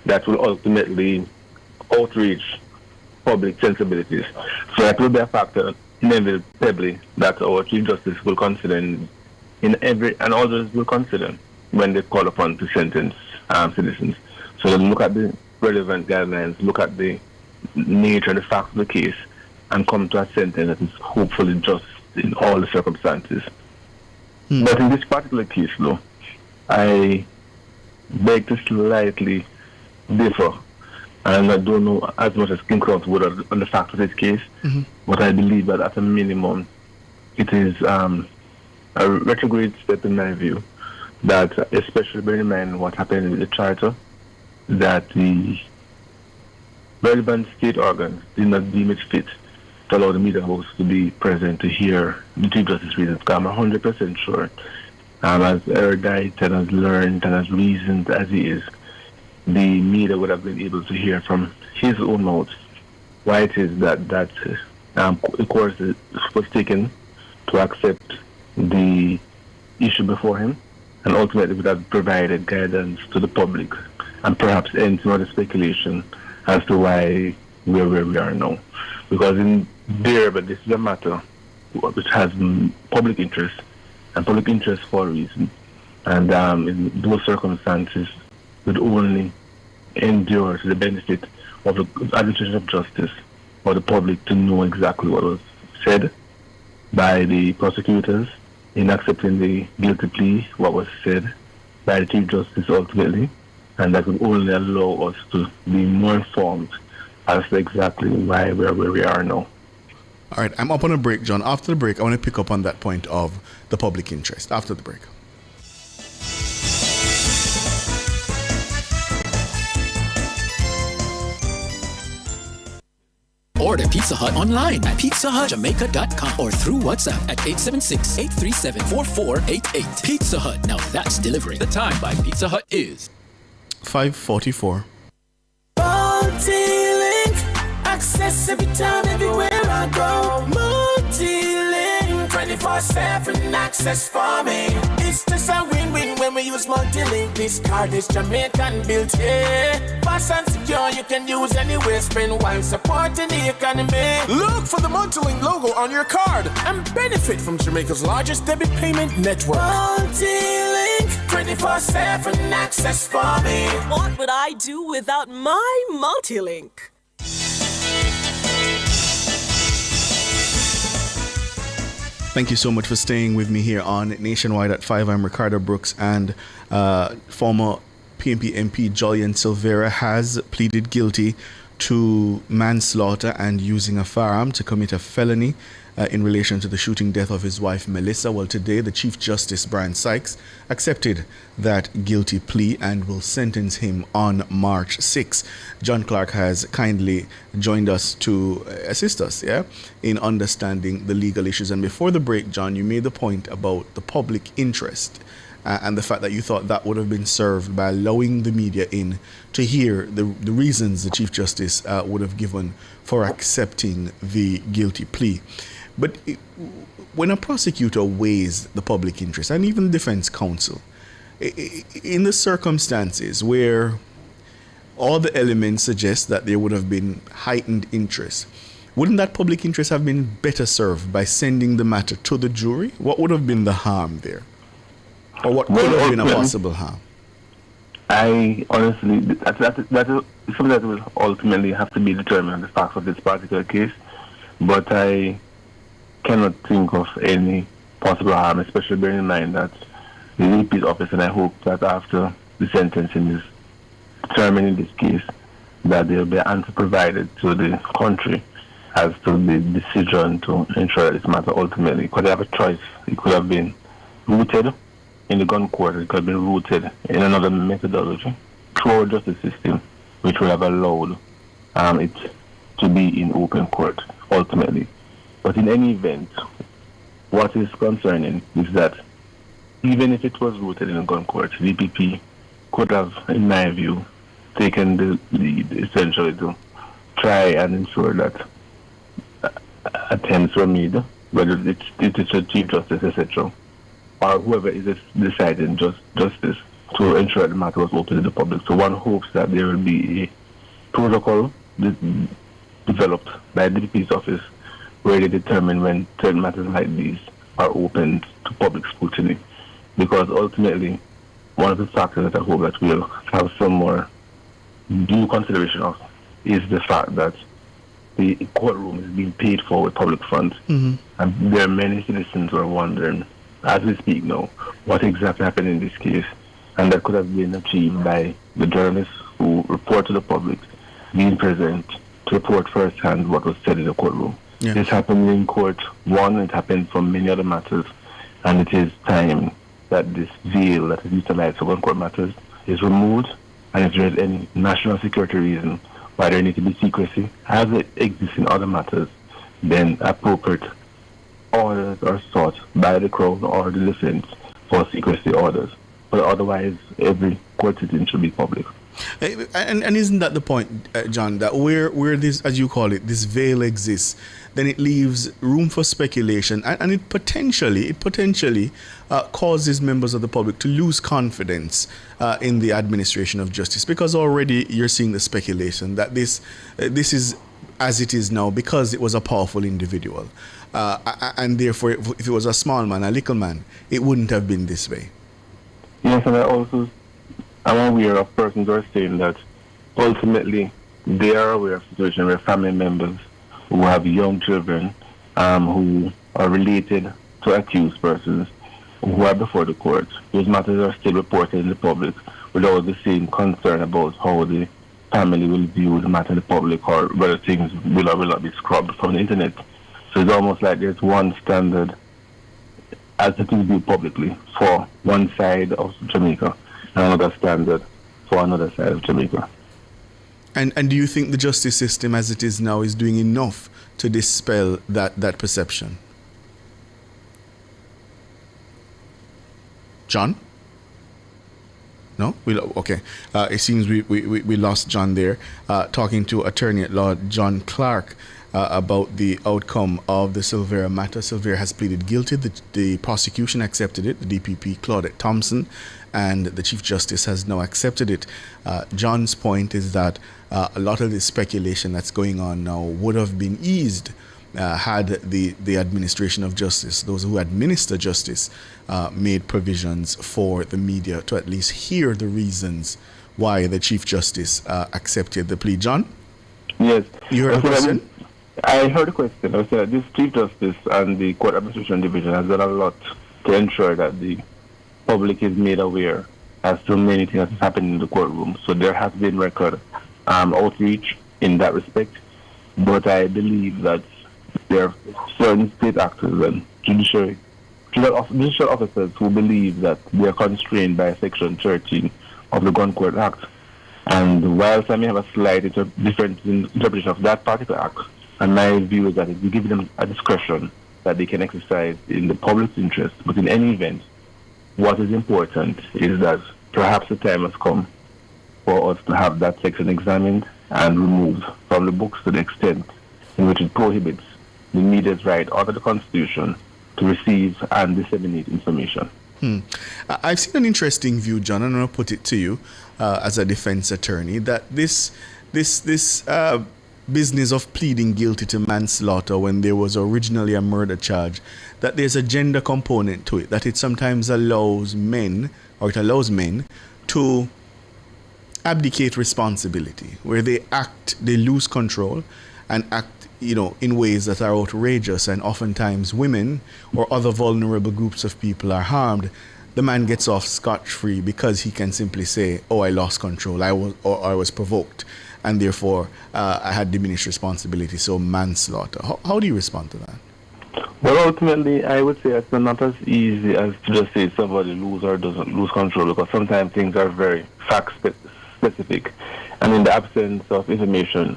that will ultimately outrage public sensibilities. So that will be a factor inevitably that our Chief Justice will consider and others will consider when they call upon to sentence citizens. So they'll look at the relevant guidelines, look at the nature and the facts of the case, and come to a sentence that is hopefully just in all the circumstances. But in this particular case, though, I beg to slightly differ, and I don't know as much as King Cross would on the facts of this case, but I believe that at a minimum it is a retrograde step in my view, that especially bearing in mind what happened with the charter, that the relevant state organs did not deem it fit to allow the media host to be present to hear the Chief Justice reasons. I'm 100% sure, as erudite and as learned and as reasoned as he is, the media would have been able to hear from his own mouth why it is that the course was taken to accept the issue before him, and ultimately would have provided guidance to the public and perhaps end some other speculation as to why we're where we are now. Because but this is a matter which has public interest, and public interest for a reason. And in those circumstances, would only endure to the benefit of the administration of justice for the public to know exactly what was said by the prosecutors in accepting the guilty plea, what was said by the Chief Justice ultimately, and that would only allow us to be more informed as to exactly why we're where we are now. All right, I'm up on a break, John. After the break, I want to pick up on that point of the public interest. After the break. Order Pizza Hut online at pizzahutjamaica.com or through WhatsApp at 876-837-4488. Pizza Hut, now that's delivery. The time by Pizza Hut is 5:44. Multi-link, access every time, everywhere I go. Multi-link, 24/7 access for me. It's just a win-win when we use multi-link. This card is Jamaican built, yeah. Fast and secure, you can use anywhere. Spend while supporting the economy. Look for the Multilink logo on your card and benefit from Jamaica's largest debit payment network. Multi-link, 24/7 access for me. What would I do without my Multilink? Thank you so much for staying with me here on Nationwide at 5. I'm Ricardo Brooks, and former PNP MP Julian Silvera has pleaded guilty to manslaughter and using a firearm to commit a felony in relation to the shooting death of his wife Melissa. Well, today the Chief Justice Brian Sykes accepted that guilty plea and will sentence him on March 6. John Clark has kindly joined us to assist us in understanding the legal issues. And before the break, John, you made the point about the public interest and the fact that you thought that would have been served by allowing the media in to hear the reasons the Chief Justice would have given for accepting the guilty plea. But when a prosecutor weighs the public interest, and even the defense counsel, in the circumstances where all the elements suggest that there would have been heightened interest, wouldn't that public interest have been better served by sending the matter to the jury? What would have been the harm there? Or what could have been a possible harm? I honestly, that is something that will ultimately have to be determined on the facts of this particular case. But I cannot think of any possible harm, especially bearing in mind that the AP's office, and I hope that after the sentencing is determined in this case, that there will be an answer provided to the country as to the decision to ensure that this matter ultimately, because they have a choice. It could have been rooted in the gun court, it could have been rooted in another methodology through our justice system, which would have allowed it to be in open court ultimately. But in any event, what is concerning is that even if it was rooted in a gun court, the DPP could have, in my view, taken the lead essentially to try and ensure that attempts were made, whether it's the Chief Justice, etc., or whoever is deciding justice, to ensure the matter was open to the public. So one hopes that there will be a protocol developed by the DPP's office where they determine when certain matters like these are open to public scrutiny. Because ultimately, one of the factors that I hope that we'll have some more due consideration of is the fact that the courtroom is being paid for with public funds. Mm-hmm. And there are many citizens who are wondering, as we speak now, what exactly happened in this case. And that could have been achieved by the journalists who report to the public being present to report firsthand what was said in the courtroom. Yeah. This happened in court one, it happened for many other matters, and it is time that this veil that is utilized for court matters is removed, and if there is any national security reason why there needs to be secrecy, as it exists in other matters, then appropriate orders are sought by the Crown or the defense for secrecy orders. But otherwise, every court sitting should be public. And isn't that the point, John, that where this, as you call it, this veil exists, then it leaves room for speculation, and it potentially causes members of the public to lose confidence in the administration of justice, because already you're seeing the speculation that this is as it is now because it was a powerful individual, and therefore if it was a small man, a little man, it wouldn't have been this way. Yes, and I'm aware of persons who are saying that ultimately they are aware of situations where family members who have young children who are related to accused persons who are before the court, those matters are still reported in the public without the same concern about how the family will view the matter in the public or whether things will or will not be scrubbed from the internet. So it's almost like there's one standard as it is viewed publicly for one side of Jamaica and another standard for another side of Jamaica. And do you think the justice system as it is now is doing enough to dispel that perception? John? No? Okay. It seems we lost John there. Talking to attorney at law John Clark about the outcome of the Silvera matter. Silvera has pleaded guilty. The prosecution accepted it. The DPP, Claudette Thompson, and the Chief Justice has now accepted it. John's point is that a lot of the speculation that's going on now would have been eased had the administration of justice, those who administer justice, made provisions for the media to at least hear the reasons why the Chief Justice accepted the plea. John? Yes. You heard the question? I heard the question. I said this Chief Justice and the Court Administration Division has done a lot to ensure that the public is made aware as to many things that's happening in the courtroom. So there has been record outreach in that respect. But I believe that there are certain state actors and judicial officers who believe that they are constrained by Section 13 of the Gun Court Act. And whilst I may have a slight different interpretation of that particular act, and my view is that if you give them a discretion that they can exercise in the public's interest, but in any event, what is important is that perhaps the time has come for us to have that section examined and removed from the books to the extent in which it prohibits the media's right under the Constitution to receive and disseminate information. I've seen an interesting view, John, and I'll put it to you as a defense attorney, that this business of pleading guilty to manslaughter when there was originally a murder charge, that there's a gender component to it, that it sometimes allows men to abdicate responsibility, where they lose control and act in ways that are outrageous, and oftentimes women or other vulnerable groups of people are harmed. The man gets off scot-free because he can simply say, oh, I lost control, I was provoked, and therefore I had diminished responsibility, so manslaughter. How do you respond to that? Well, ultimately, I would say it's not as easy as to just say somebody loses or doesn't lose control, because sometimes things are very fact-specific, and in the absence of information,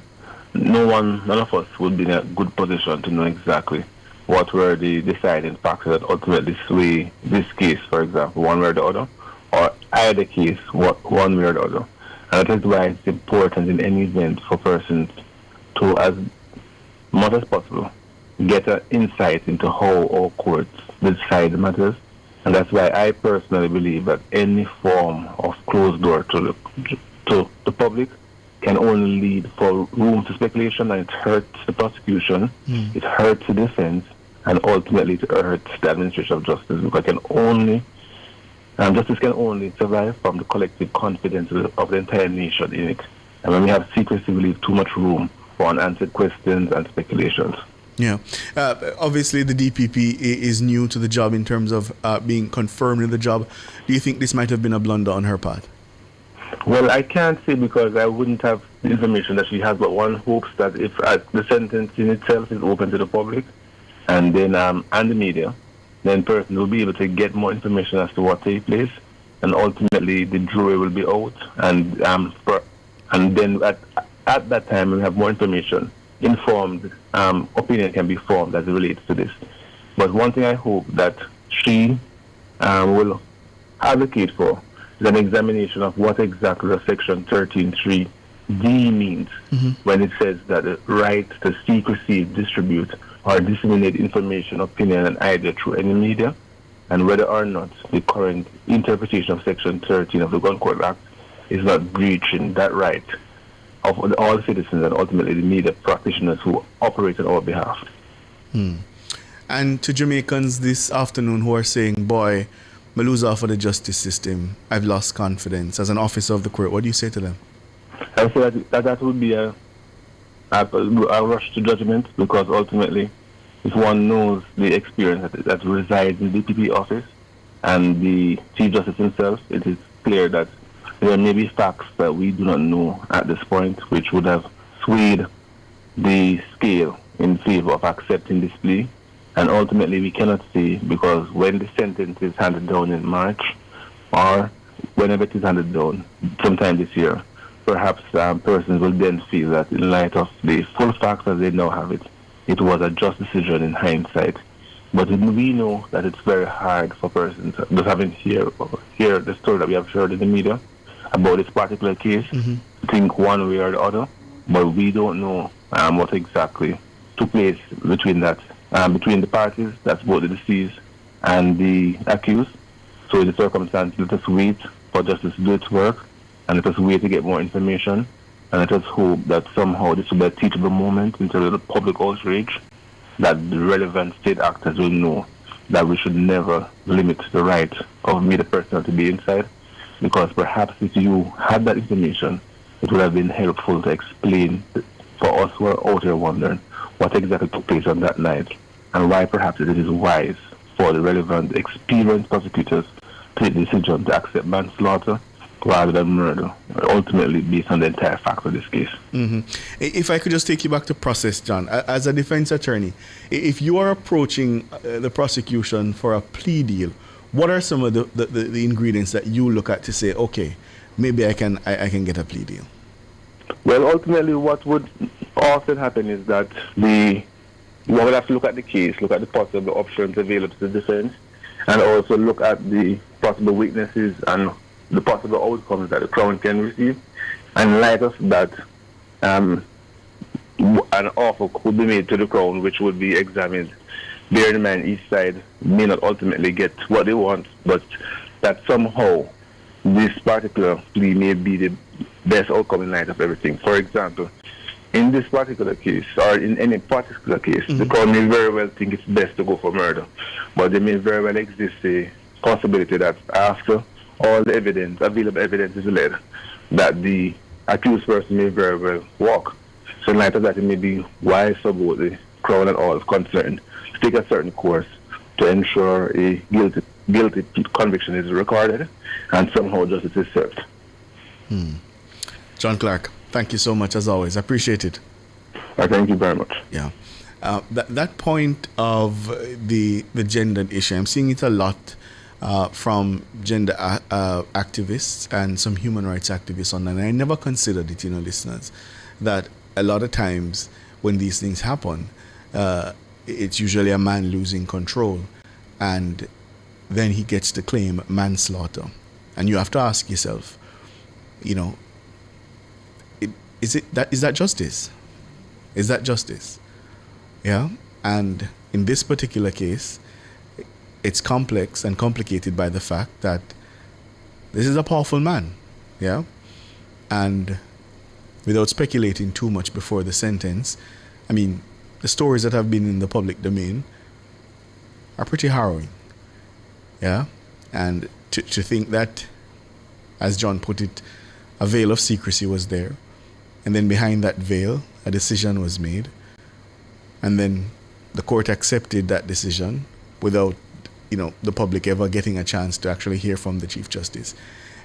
none of us would be in a good position to know exactly what were the deciding factors that ultimately sway this case, for example, one way or the other, or either case, one way or the other. And that is why it's important in any event for persons to, as much as possible, get an insight into how our courts decide matters. And that's why I personally believe that any form of closed door to the public can only lead for room to speculation, and it hurts the prosecution, it hurts the defense, and ultimately it hurts the administration of justice, because justice can only survive from the collective confidence of the entire nation in it. And when we have secrecy, we leave too much room for unanswered questions and speculations. Yeah. Obviously, the DPP is new to the job in terms of being confirmed in the job. Do you think this might have been a blunder on her part? Well, I can't say, because I wouldn't have the information that she has, but one hopes that if the sentence in itself is open to the public and then and the media, then persons will be able to get more information as to what takes place, and ultimately the jury will be out, and then at that time we have more information, informed opinion can be formed as it relates to this. But one thing I hope that she will advocate for is an examination of what exactly the Section 13(3)(d) means when it says that the right to seek, receive, distribute, or disseminate information, opinion, and idea through any media, and whether or not the current interpretation of Section 13 of the Gun Court Act is not breaching that right of all citizens and ultimately the media practitioners who operate on our behalf. And to Jamaicans this afternoon who are saying, boy, I lose out for the justice system, I've lost confidence, as an officer of the court, what do you say to them? I would say that would be a rush to judgment, because ultimately, if one knows the experience that resides in the DPP office, and the Chief Justice himself, it is clear that there may be facts that we do not know at this point, which would have swayed the scale in favor of accepting this plea. And ultimately, we cannot say, because when the sentence is handed down in March, or whenever it is handed down, sometime this year, perhaps persons will then feel that in light of the full facts as they now have it, it was a just decision in hindsight. But we know that it's very hard for persons, just having hear the story that we have heard in the media about this particular case, think one way or the other, but we don't know what exactly took place between the parties, that's both the deceased and the accused. So in the circumstance, let us wait for justice to do its work, and let us wait to get more information, and let us hope that somehow this will be a teachable moment into the public outrage, that the relevant state actors will know that we should never limit the right of me, the person, to be inside, because perhaps if you had that information, it would have been helpful to explain for us who are out here wondering what exactly took place on that night, and why perhaps it is wise for the relevant, experienced prosecutors to take the decision to accept manslaughter rather than murder, ultimately based on the entire facts of this case. If I could just take you back to process, John, as a defense attorney, if you are approaching the prosecution for a plea deal, what are some of the ingredients that you look at to say, okay, maybe I can get a plea deal? Well, ultimately, what would often happen is that one would have to look at the case, look at the possible options available to the defense, and also look at the possible weaknesses and the possible outcomes that the Crown can receive. And in light of that, an offer could be made to the Crown, which would be examined. Bear in mind, each side may not ultimately get what they want, but that somehow this particular plea may be the best outcome in light of everything. For example, in this particular case, or in any particular case, the Crown may very well think it's best to go for murder, but there may very well exist a possibility that after all the evidence, available evidence is led, that the accused person may very well walk. So in light of that, it may be wise for both the Crown and all concerned to take a certain course to ensure a guilty conviction is recorded and somehow justice is served. John Clark, thank you so much as always. I appreciate it. Thank you very much. Yeah. That point of the gender issue, I'm seeing it a lot from gender activists and some human rights activists online. I never considered it, listeners, that a lot of times when these things happen, it's usually a man losing control, and then he gets to claim manslaughter. And you have to ask yourself, is that justice? Is that justice? Yeah. And in this particular case, it's complex and complicated by the fact that this is a powerful man, yeah? And without speculating too much before the sentence, I mean, the stories that have been in the public domain are pretty harrowing, yeah? And to think that, as John put it, a veil of secrecy was there, and then behind that veil, a decision was made, and then the court accepted that decision without the public ever getting a chance to actually hear from the Chief Justice.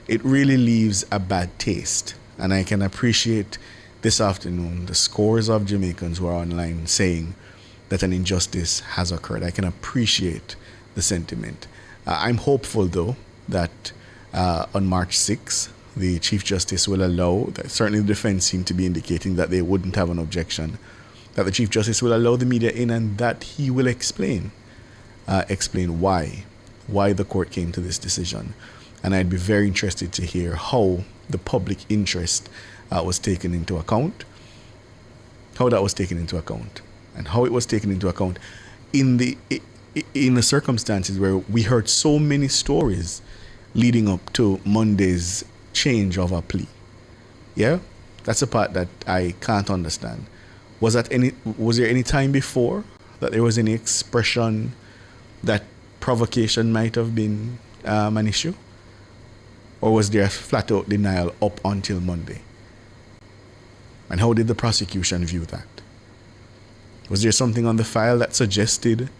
It really leaves a bad taste. And I can appreciate this afternoon the scores of Jamaicans who are online saying that an injustice has occurred. I can appreciate the sentiment. I'm hopeful, though, that on March 6th, the Chief Justice will allow, certainly the defense seemed to be indicating that they wouldn't have an objection, that the Chief Justice will allow the media in and that he will explain why the court came to this decision. And I'd be very interested to hear how the public interest was taken into account, how that was taken into account, and how it was taken into account in the circumstances where we heard so many stories leading up to Monday's change of a plea. Yeah, that's the part that I can't understand. Was there any time before that there was any expression that provocation might have been an issue? Or was there a flat-out denial up until Monday? And how did the prosecution view that? Was there something on the file that suggested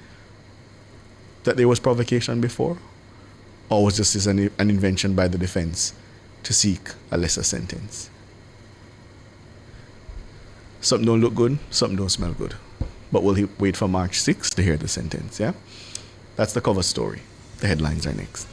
that there was provocation before? or was this an invention by the defense to seek a lesser sentence? Something don't look good, something don't smell good. But we'll wait for March 6th to hear the sentence, yeah? That's the cover story. The headlines are next.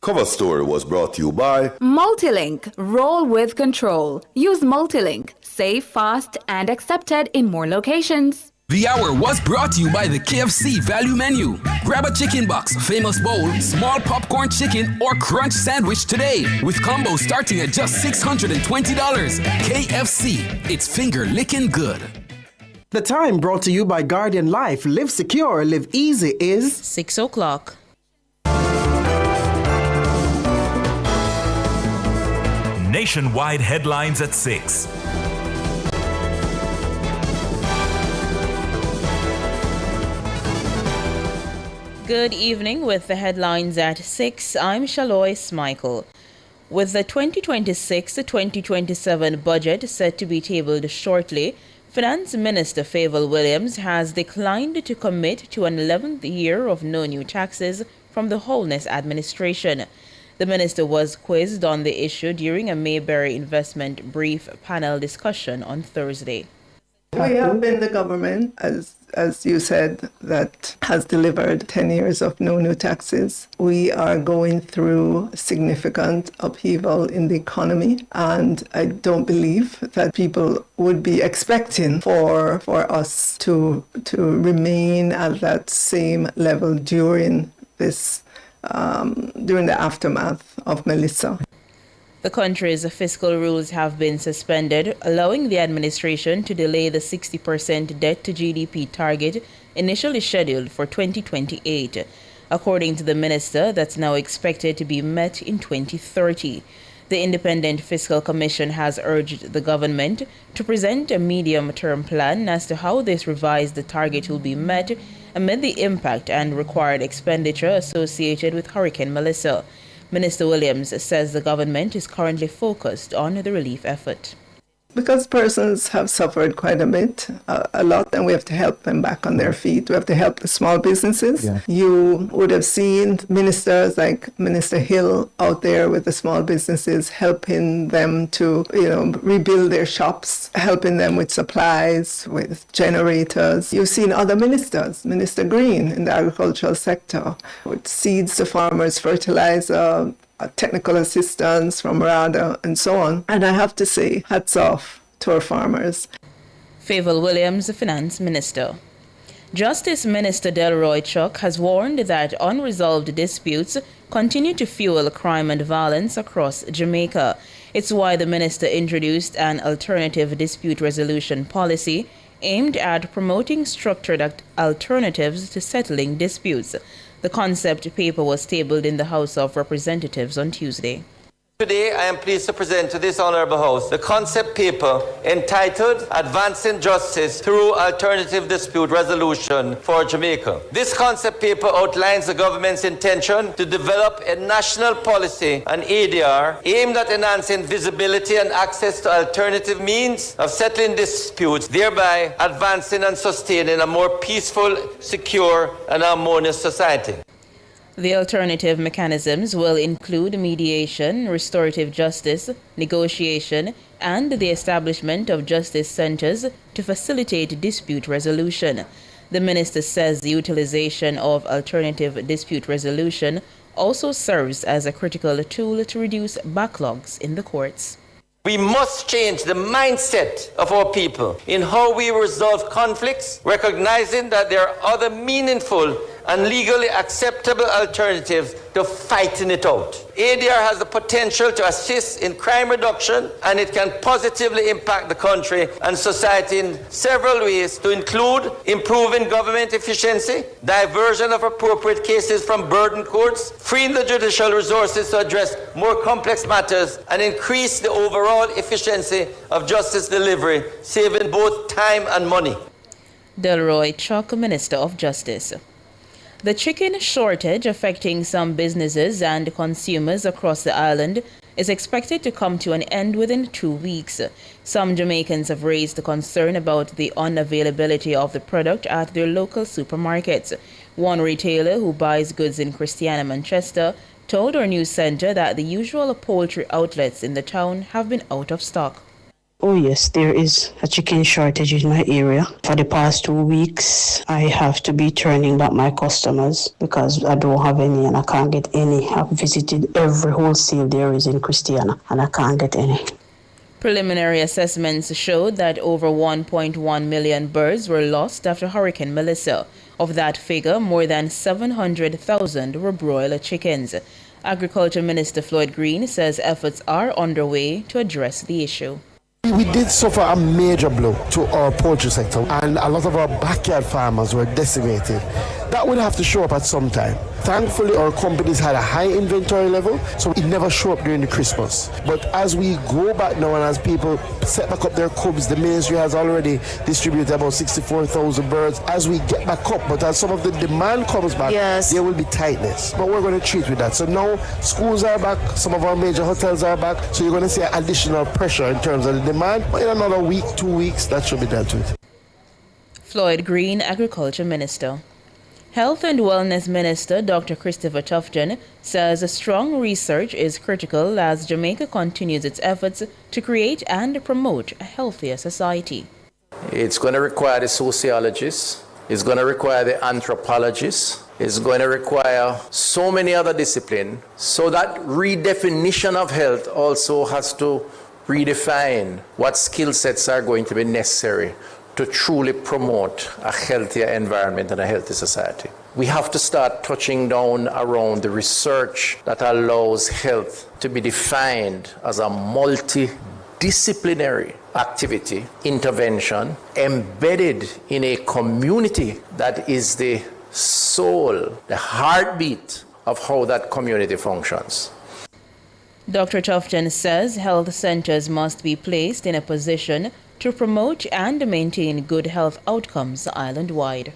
Cover story was brought to you by Multilink. Roll with control. Use Multilink. Safe, fast, and accepted in more locations. The hour was brought to you by the KFC Value Menu. Grab a chicken box, famous bowl, small popcorn chicken, or crunch sandwich today with combos starting at just $620. KFC, it's finger licking good. The time brought to you by Guardian Life. Live secure, live easy is 6 o'clock. Nationwide headlines at 6. Good evening with the headlines at 6. I'm Shalois Michael. With the 2026-2027 budget set to be tabled shortly, Finance Minister Favour Williams has declined to commit to an 11th year of no new taxes from the Holness administration. The minister was quizzed on the issue during a Mayberry Investment Brief panel discussion on Thursday. We have been the government, as you said, that has delivered 10 years of no new taxes. We are going through significant upheaval in the economy, and I don't believe that people would be expecting for us to remain at that same level during this during the aftermath of Melissa. The country's fiscal rules have been suspended, allowing the administration to delay the 60% debt to GDP target initially scheduled for 2028. According to the minister, that's now expected to be met in 2030. The Independent Fiscal Commission has urged the government to present a medium-term plan as to how this revised target will be met amid the impact and required expenditure associated with Hurricane Melissa. Minister Williams says the government is currently focused on the relief effort. Because persons have suffered quite a bit, a lot, and we have to help them back on their feet. We have to help the small businesses. Yeah. You would have seen ministers like Minister Hill out there with the small businesses, helping them to, rebuild their shops, helping them with supplies, with generators. You've seen other ministers, Minister Green in the agricultural sector, with seeds to farmers, fertilizer, technical assistance from RADA and so on. And I have to say, hats off to our farmers. Favour Williams, the Finance Minister. Justice Minister Delroy Chuck has warned that unresolved disputes continue to fuel crime and violence across Jamaica. It's why the minister introduced an alternative dispute resolution policy aimed at promoting structured alternatives to settling disputes. The concept paper was tabled in the House of Representatives on Tuesday. Today, I am pleased to present to this Honourable House the concept paper entitled Advancing Justice Through Alternative Dispute Resolution for Jamaica. This concept paper outlines the government's intention to develop a national policy, an ADR, aimed at enhancing visibility and access to alternative means of settling disputes, thereby advancing and sustaining a more peaceful, secure, and harmonious society. The alternative mechanisms will include mediation, restorative justice, negotiation, and the establishment of justice centers to facilitate dispute resolution. The minister says the utilization of alternative dispute resolution also serves as a critical tool to reduce backlogs in the courts. We must change the mindset of our people in how we resolve conflicts, recognizing that there are other meaningful and legally acceptable alternatives to fighting it out. ADR has the potential to assist in crime reduction, and it can positively impact the country and society in several ways, to include improving government efficiency, diversion of appropriate cases from burden courts, freeing the judicial resources to address more complex matters, and increase the overall efficiency of justice delivery, saving both time and money. Delroy Chuck, Minister of Justice. The chicken shortage affecting some businesses and consumers across the island is expected to come to an end within 2 weeks. Some Jamaicans have raised the concern about the unavailability of the product at their local supermarkets. One retailer who buys goods in Christiana, Manchester, told our news centre that the usual poultry outlets in the town have been out of stock. Oh yes, there is a chicken shortage in my area. For the past 2 weeks, I have to be turning back my customers because I don't have any and I can't get any. I've visited every wholesale there is in Christiana and I can't get any. Preliminary assessments showed that over 1.1 million birds were lost after Hurricane Melissa. Of that figure, more than 700,000 were broiler chickens. Agriculture Minister Floyd Green says efforts are underway to address the issue. We did suffer a major blow to our poultry sector, and a lot of our backyard farmers were decimated. That would have to show up at some time. Thankfully, our companies had a high inventory level, so it never showed up during the Christmas. But as we go back now and as people set back up their cubs, the ministry has already distributed about 64,000 birds. As we get back up, but as some of the demand comes back, there will be tightness. But we're going to treat with that. So now schools are back, some of our major hotels are back, so you're going to see additional pressure in terms of the demand. But in another week, 2 weeks, that should be dealt with. Floyd Green, Agriculture Minister. Health and Wellness Minister Dr. Christopher Tufton says strong research is critical as Jamaica continues its efforts to create and promote a healthier society. It's going to require the sociologists, it's going to require the anthropologists, it's going to require so many other disciplines. So that redefinition of health also has to redefine what skill sets are going to be necessary to truly promote a healthier environment and a healthy society. We have to start touching down around the research that allows health to be defined as a multidisciplinary activity, intervention, embedded in a community that is the soul, the heartbeat of how that community functions. Dr. Tufton says health centers must be placed in a position to promote and maintain good health outcomes island-wide.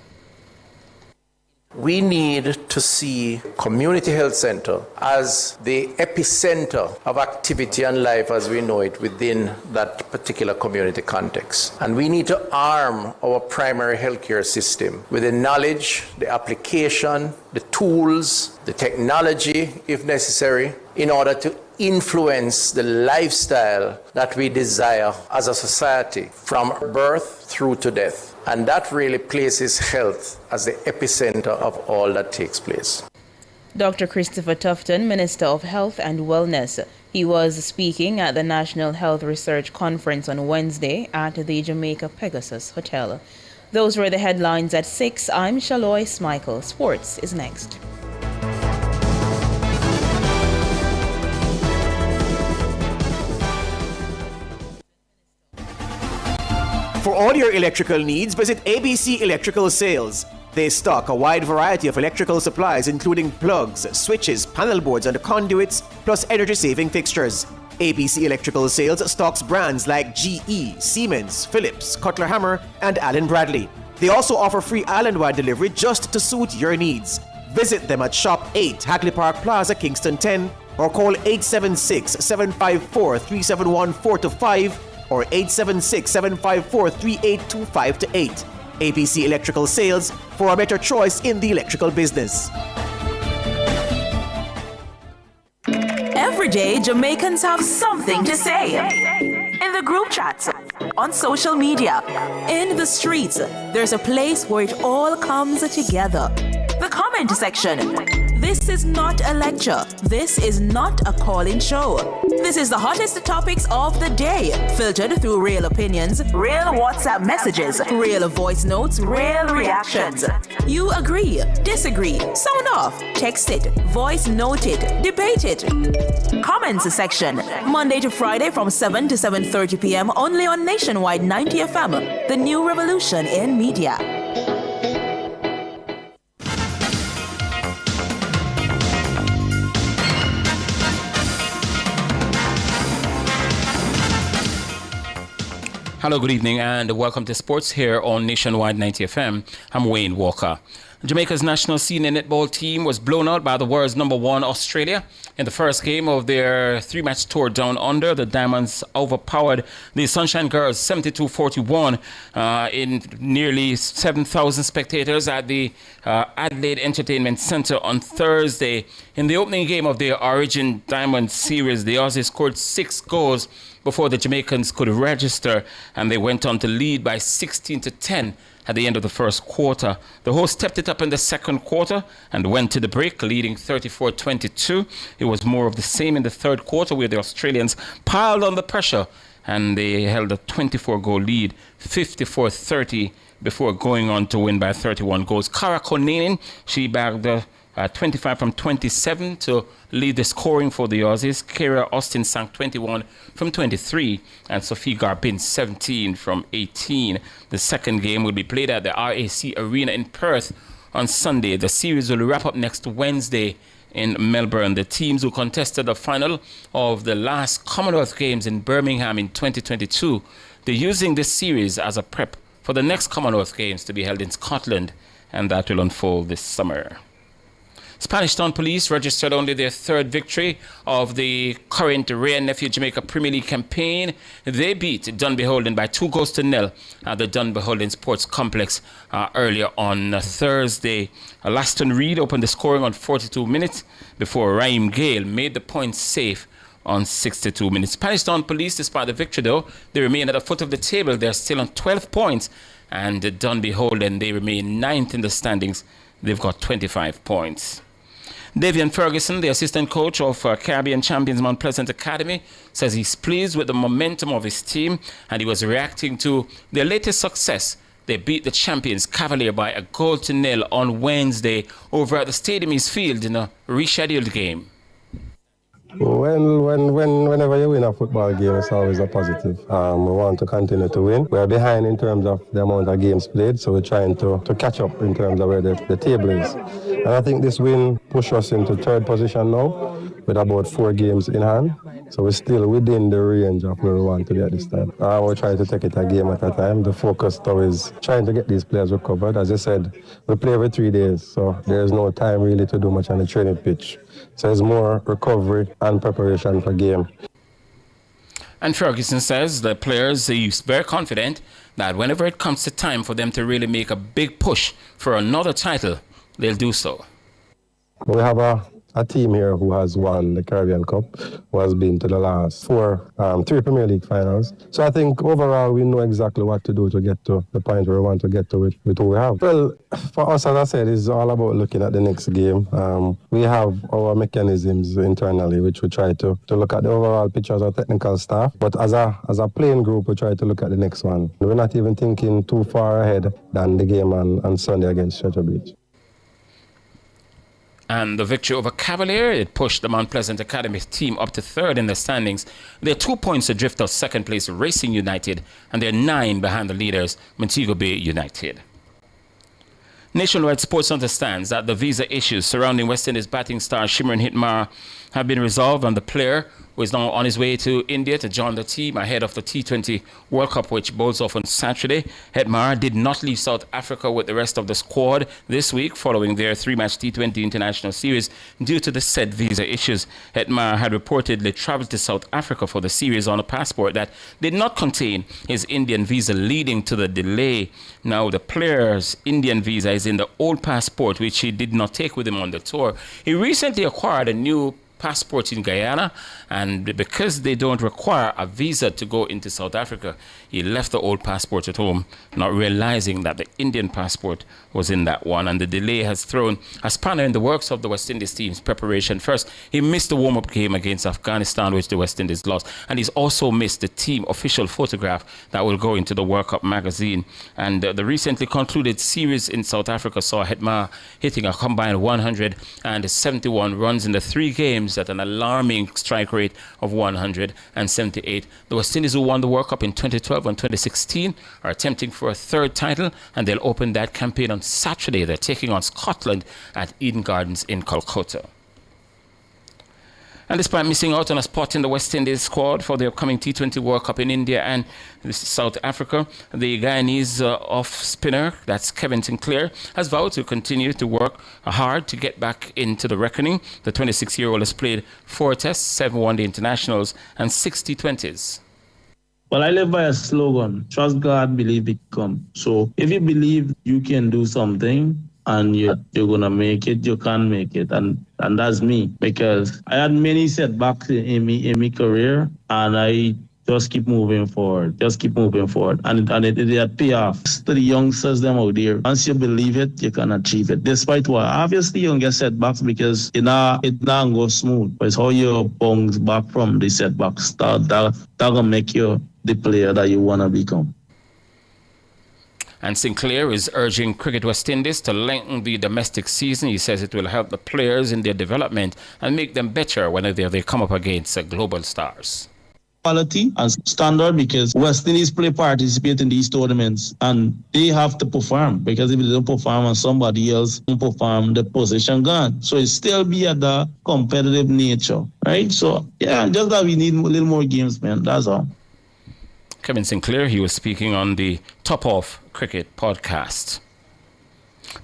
We need to see community health center as the epicenter of activity and life as we know it within that particular community context. And we need to arm our primary healthcare system with the knowledge, the application, the tools, the technology, if necessary, in order to influence the lifestyle that we desire as a society from birth through to death. And that really places health as the epicenter of all that takes place. Dr. Christopher Tufton, Minister of Health and Wellness. He was speaking at the National Health Research Conference on Wednesday at the Jamaica Pegasus Hotel. Those were the headlines at 6. I'm Shaloy Smichael. Sports is next. For all your electrical needs, visit ABC Electrical Sales. They stock a wide variety of electrical supplies including plugs, switches, panel boards and conduits, plus energy-saving fixtures. ABC Electrical Sales stocks brands like GE, Siemens, Philips, Cutler Hammer and Allen Bradley. They also offer free island-wide delivery just to suit your needs. Visit them at Shop 8, Hagley Park Plaza, Kingston 10, or call 876-754-3714-5 or 876-754-3825-8. ABC Electrical Sales, for a better choice in the electrical business. Every day, Jamaicans have something to say. in the group chats, on social media, in the streets. There's a place where it all comes together. The comment section. This is not a lecture. This is not a call-in show. This is the hottest topics of the day, filtered through real opinions, real WhatsApp messages, real voice notes, real reactions. You agree, disagree, sound off, text it, voice note it, debate it. Comments section, Monday to Friday from 7 to 7:30 p.m. only on Nationwide 90 FM, the new revolution in media. Hello, good evening, and welcome to Sports here on Nationwide 90 FM. I'm Wayne Walker. Jamaica's national senior netball team was blown out by the world's #1 Australia. In the first game of their three-match tour down under, the Diamonds overpowered the Sunshine Girls 72-41 in nearly 7,000 spectators at the Adelaide Entertainment Centre on Thursday. In the opening game of their Origin Diamond Series, the Aussies scored 6 goals before the Jamaicans could register, and they went on to lead by 16-10 at the end of the first quarter. The hosts stepped it up in the second quarter and went to the break, leading 34-22. It was more of the same in the third quarter, where the Australians piled on the pressure, and they held a 24-goal lead, 54-30, before going on to win by 31 goals. Cara Konanen, she bagged 25 from 27 to lead the scoring for the Aussies. Kara Austin sank 21 from 23, and Sophie Garbin 17 from 18. The second game will be played at the RAC Arena in Perth on Sunday. The series will wrap up next Wednesday in Melbourne. The teams who contested the final of the last Commonwealth Games in Birmingham in 2022, they're using this series as a prep for the next Commonwealth Games to be held in Scotland, and that will unfold this summer. Spanish Town Police registered only their third victory of the current Ray & Nephew Jamaica Premier League campaign. They beat Dunbeholden by 2-0 at the Dunbeholden Sports Complex earlier on Thursday. Laston Reed opened the scoring on 42 minutes before Raheem Gale made the points safe on 62 minutes. Spanish Town Police, despite the victory though, they remain at the foot of the table. They're still on 12 points, and Dunbeholden, they remain 9th in the standings. They've got 25 points. Davian Ferguson, the assistant coach of Caribbean champions Mount Pleasant Academy, says he's pleased with the momentum of his team, and he was reacting to their latest success. They beat the champions Cavalier by 1-0 on Wednesday over at the Stadium East Field in a rescheduled game. Whenever you win a football game, it's always a positive. We want to continue to win. We are behind in terms of the amount of games played, so we're trying to catch up in terms of where the table is. And I think this win pushed us into third position now, with about 4 games in hand. So we're still within the range of where we want to be at this time. We're trying to take it a game at a time. The focus now is trying to get these players recovered. As I said, we play every 3 days, so there's no time really to do much on the training pitch. So it's more recovery and preparation for game. And Ferguson says the players are very confident that whenever it comes to time for them to really make a big push for another title, they'll do so. We have a team here who has won the Caribbean Cup, who has been to the last 3 Premier League finals. So I think overall we know exactly what to do to get to the point where we want to get to with who we have. Well, for us, as I said, it's all about looking at the next game. We have our mechanisms internally, which we try to look at the overall picture as our technical staff. But as a playing group, we try to look at the next one. We're not even thinking too far ahead than the game on Sunday against Treasure Beach. And the victory over Cavalier, it pushed the Mount Pleasant Academy team up to 3rd in the standings. They're 2 points adrift of second place Racing United, and they're 9 behind the leaders Montego Bay United. Nationwide Sports understands that the visa issues surrounding West Indies batting star Shimron Hetmar have been resolved, and the player, who is now on his way to India to join the team ahead of the T20 World Cup, which bowls off on Saturday. Hetmar did not leave South Africa with the rest of the squad this week following their 3-match T20 international series due to the said visa issues. Hetmar had reportedly traveled to South Africa for the series on a passport that did not contain his Indian visa, leading to the delay. Now the player's Indian visa is in the old passport, which he did not take with him on the tour. He recently acquired a new passport in Guyana, and because they don't require a visa to go into South Africa, he left the old passport at home, not realizing that the Indian passport was in that one, and the delay has thrown a spanner in the works of the West Indies team's preparation. First, he missed the warm-up game against Afghanistan, which the West Indies lost, and he's also missed the team official photograph that will go into the World Cup magazine. And the recently concluded series in South Africa saw Hetma hitting a combined 171 runs in the 3 games at an alarming strike rate of 178. The West Indies, who won the World Cup in 2012 and 2016, are attempting for a 3rd title, and they'll open that campaign on Saturday. They're taking on Scotland at Eden Gardens in Kolkata. And despite missing out on a spot in the West Indies squad for the upcoming T20 World Cup in India and South Africa, the Guyanese off-spinner, that's Kevin Sinclair, has vowed to continue to work hard to get back into the reckoning. The 26-year-old has played 4 tests, 7 one-day internationals, and 6 T20s. Well, I live by a slogan, trust God, believe it come. So if you believe you can do something, and you're going to make it, you can make it. And that's me, because I had many setbacks in my career, and I just keep moving forward, And it pay off. To the youngsters them out there, once you believe it, you can achieve it. Despite what, obviously you don't get setbacks because it not go smooth. But it's how you bounce back from the setbacks that gonna make you the player that you want to become. And Sinclair is urging Cricket West Indies to lengthen the domestic season. He says it will help the players in their development and make them better whenever they come up against global stars. Quality and standard, because West Indies participate in these tournaments and they have to perform, because if they don't perform and somebody else don't perform, the position gone. So it still be at the competitive nature, right? So yeah, just that we need a little more games, man. That's all. Kevin Sinclair, he was speaking on the Top Off Cricket podcast.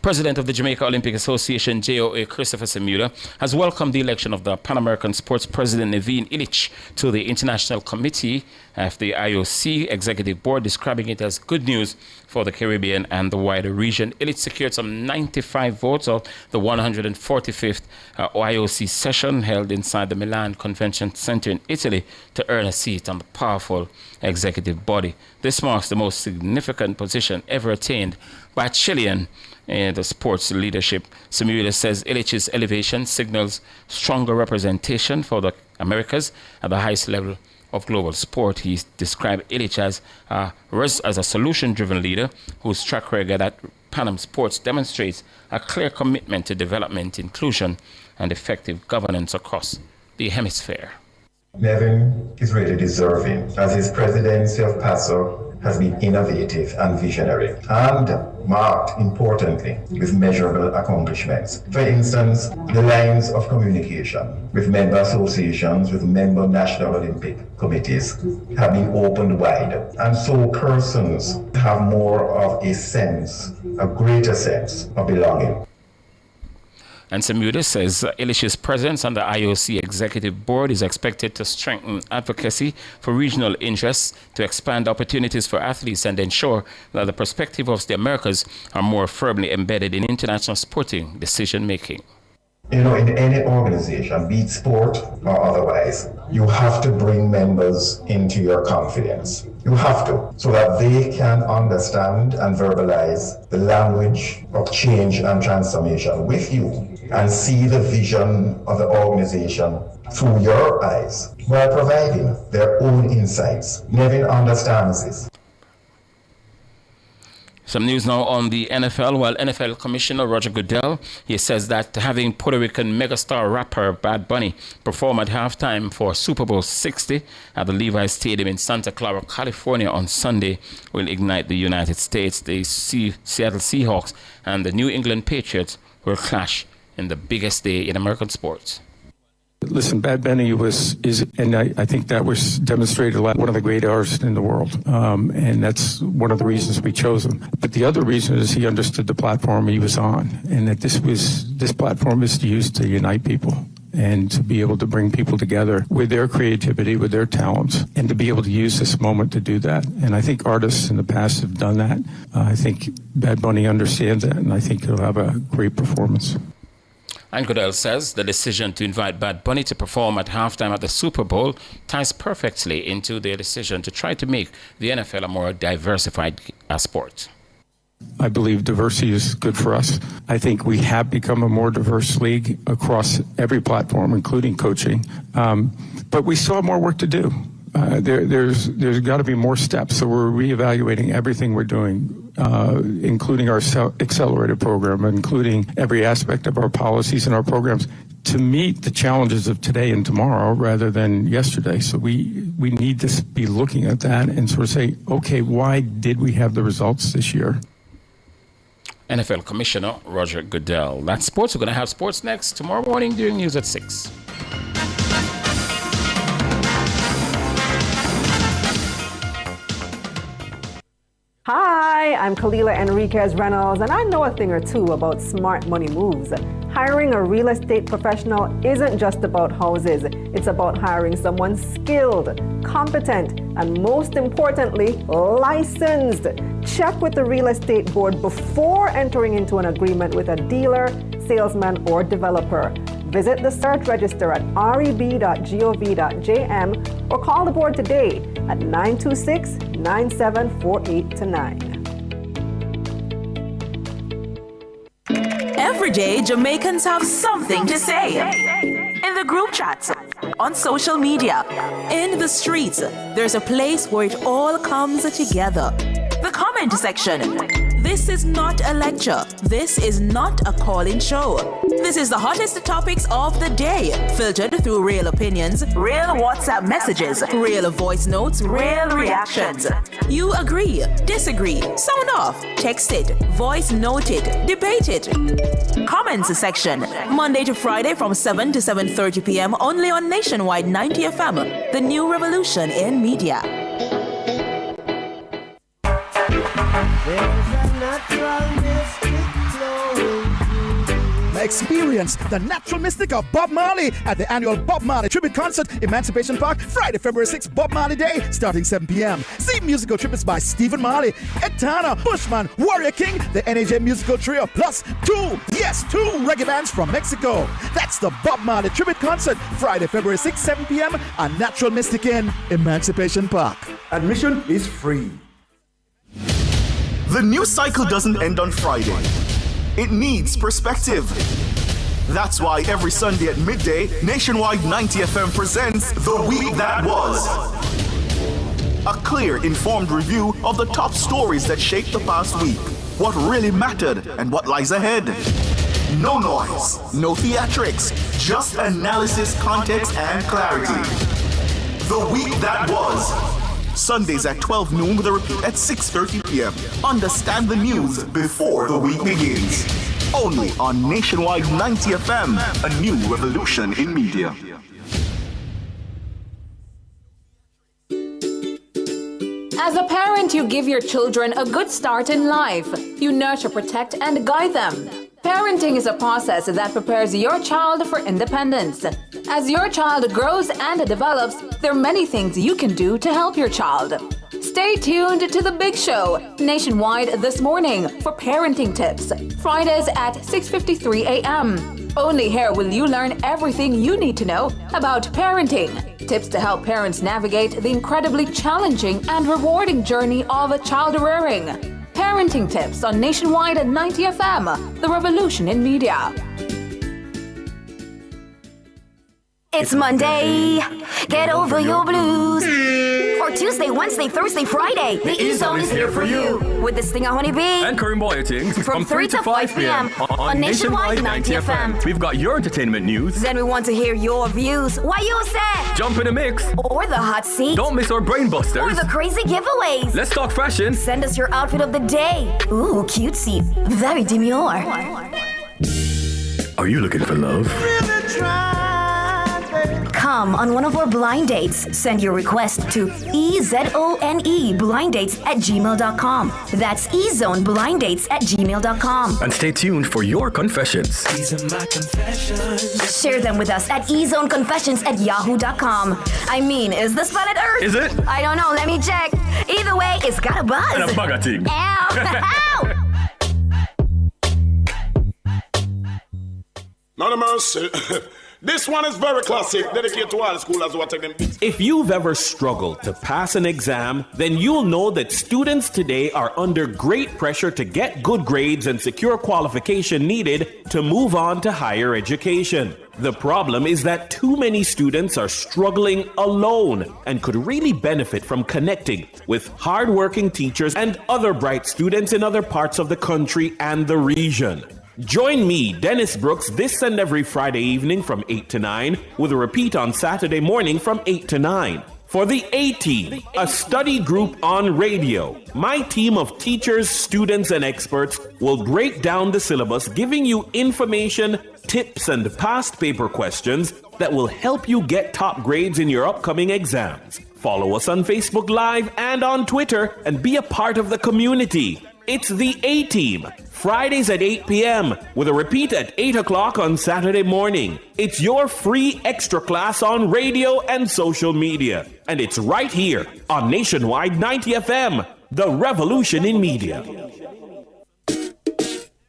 President of the Jamaica Olympic Association, JOA, Christopher Semuda, has welcomed the election of the Pan American Sports President Naveen Illich to the International Committee of the IOC Executive Board, describing it as good news for the Caribbean and the wider region. Illich secured some 95 votes of the 145th IOC session held inside the Milan Convention Center in Italy to earn a seat on the powerful executive body. This marks the most significant position ever attained by a Chilean in the sports leadership. Semuda says Illich's elevation signals stronger representation for the Americas at the highest level of global sport. He described Illich as a solution-driven leader whose track record at Pan Am Sports demonstrates a clear commitment to development, inclusion, and effective governance across the hemisphere. Nevin is really deserving, as his presidency of PASO has been innovative and visionary, and marked, importantly, with measurable accomplishments. For instance, the lines of communication with member associations, with member National Olympic committees have been opened wide, and so persons have more of a greater sense of belonging. And Semuda says Illish's presence on the IOC Executive Board is expected to strengthen advocacy for regional interests, to expand opportunities for athletes, and ensure that the perspective of the Americas are more firmly embedded in international sporting decision-making. In any organization, be it sport or otherwise, you have to bring members into your confidence. You have to, so that they can understand and verbalize the language of change and transformation with you and see the vision of the organization through your eyes while providing their own insights. Nevin understands this. Some news now on the NFL. Well, NFL Commissioner Roger Goodell, he says that having Puerto Rican megastar rapper Bad Bunny perform at halftime for Super Bowl 60 at the Levi's Stadium in Santa Clara, California on Sunday will ignite the United States. The Seattle Seahawks and the New England Patriots will clash in the biggest day in American sports. Listen, Bad Bunny and I think that was demonstrated a lot, one of the great artists in the world. And that's one of the reasons we chose him. But the other reason is he understood the platform he was on, and that this platform is used to unite people and to be able to bring people together with their creativity, with their talents, and to be able to use this moment to do that. And I think artists in the past have done that. I think Bad Bunny understands that, and I think he'll have a great performance. And Goodell says the decision to invite Bad Bunny to perform at halftime at the Super Bowl ties perfectly into their decision to try to make the NFL a more diversified sport. I believe diversity is good for us. I think we have become a more diverse league across every platform, including coaching. But we still have more work to do. There's got to be more steps. So we're reevaluating everything we're doing, including our accelerator program, including every aspect of our policies and our programs to meet the challenges of today and tomorrow rather than yesterday. So we need to be looking at that and sort of say, okay, why did we have the results this year? NFL Commissioner Roger Goodell. That's sports. We're going to have sports next tomorrow morning during news at 6. Hi, I'm Kalila Enriquez Reynolds, and I know a thing or two about smart money moves. Hiring a real estate professional isn't just about houses. It's about hiring someone skilled, competent, and most importantly, licensed. Check with the real estate board before entering into an agreement with a dealer, salesman, or developer. Visit the search register at reb.gov.jm or call the board today at 926-9748-9. Every day, Jamaicans have something to say. In the group chats, on social media, in the streets, there's a place where it all comes together. The comment section. This is not a lecture. This is not a call-in show. This is the hottest topics of the day, filtered through real opinions, real WhatsApp messages, real voice notes, real reactions. You agree, disagree, sound off, text it, voice note it, debate it. Comments section, Monday to Friday from 7 to 7:30 p.m. only on Nationwide 90 FM, the new revolution in media. Experience the natural mystic of Bob Marley at the annual Bob Marley Tribute Concert, Emancipation Park, Friday, February 6th, Bob Marley Day, starting 7 p.m. See musical tributes by Stephen Marley, Ed Turner, Bushman, Warrior King, the NAJ Musical Trio, plus two reggae bands from Mexico. That's the Bob Marley Tribute Concert, Friday, February 6th, 7 p.m. on Natural Mystic in Emancipation Park. Admission is free. The news cycle doesn't end on Friday. It needs perspective. That's why every Sunday at midday, Nationwide 90 FM presents The Week That Was. A clear, informed review of the top stories that shaped the past week, what really mattered and what lies ahead. No noise, no theatrics, just analysis, context, and clarity. The Week That Was. Sundays at 12 noon with a repeat at 6:30 p.m. Understand the news before the week begins. Only on Nationwide 90 FM, a new revolution in media. As a parent, you give your children a good start in life. You nurture, protect, and guide them. Parenting is a process that prepares your child for independence. As your child grows and develops, there are many things you can do to help your child. Stay tuned to The Big Show, Nationwide this morning, for parenting tips. Fridays at 6:53 a.m. Only here will you learn everything you need to know about parenting. Tips to help parents navigate the incredibly challenging and rewarding journey of child rearing. Parenting tips on Nationwide at 90 FM, the revolution in media. It's Monday, get over your blues. Or Tuesday, Wednesday, Thursday, Friday, the E-Zone is here for you. With this thing of Honey Bee and Karim Boyatings from 3 to 5 p.m. on Nationwide 90 FM. We've got your entertainment news. Then we want to hear your views. What you said? Jump in the mix. Or the hot seat. Don't miss our brain busters. Or the crazy giveaways. Let's talk fashion. Send us your outfit of the day. Ooh, cutesy. Very demure. Are you looking for love? Come on one of our blind dates. Send your request to ezoneblindates@gmail.com. That's ezoneblindates@gmail.com. And stay tuned for your confessions. These are my confessions. Share them with us at ezoneconfessions@yahoo.com. I mean, is this planet Earth? Is it? I don't know. Let me check. Either way, it's got a buzz. And a bugger thing. Ow! Ow! Lord of mercy. This one is very classic, dedicated to all schoolers who are taking them. If you've ever struggled to pass an exam, then you'll know that students today are under great pressure to get good grades and secure qualification needed to move on to higher education. The problem is that too many students are struggling alone and could really benefit from connecting with hardworking teachers and other bright students in other parts of the country and the region. Join me, Dennis Brooks, this and every Friday evening from 8 to 9, with a repeat on Saturday morning from 8 to 9. For the A-Team, a study group on radio, my team of teachers, students, and experts will break down the syllabus, giving you information, tips, and past paper questions that will help you get top grades in your upcoming exams. Follow us on Facebook Live and on Twitter and be a part of the community. It's the A-Team, Fridays at 8 p.m. with a repeat at 8 o'clock on Saturday morning. It's your free extra class on radio and social media. And it's right here on Nationwide 90 FM, the revolution in media.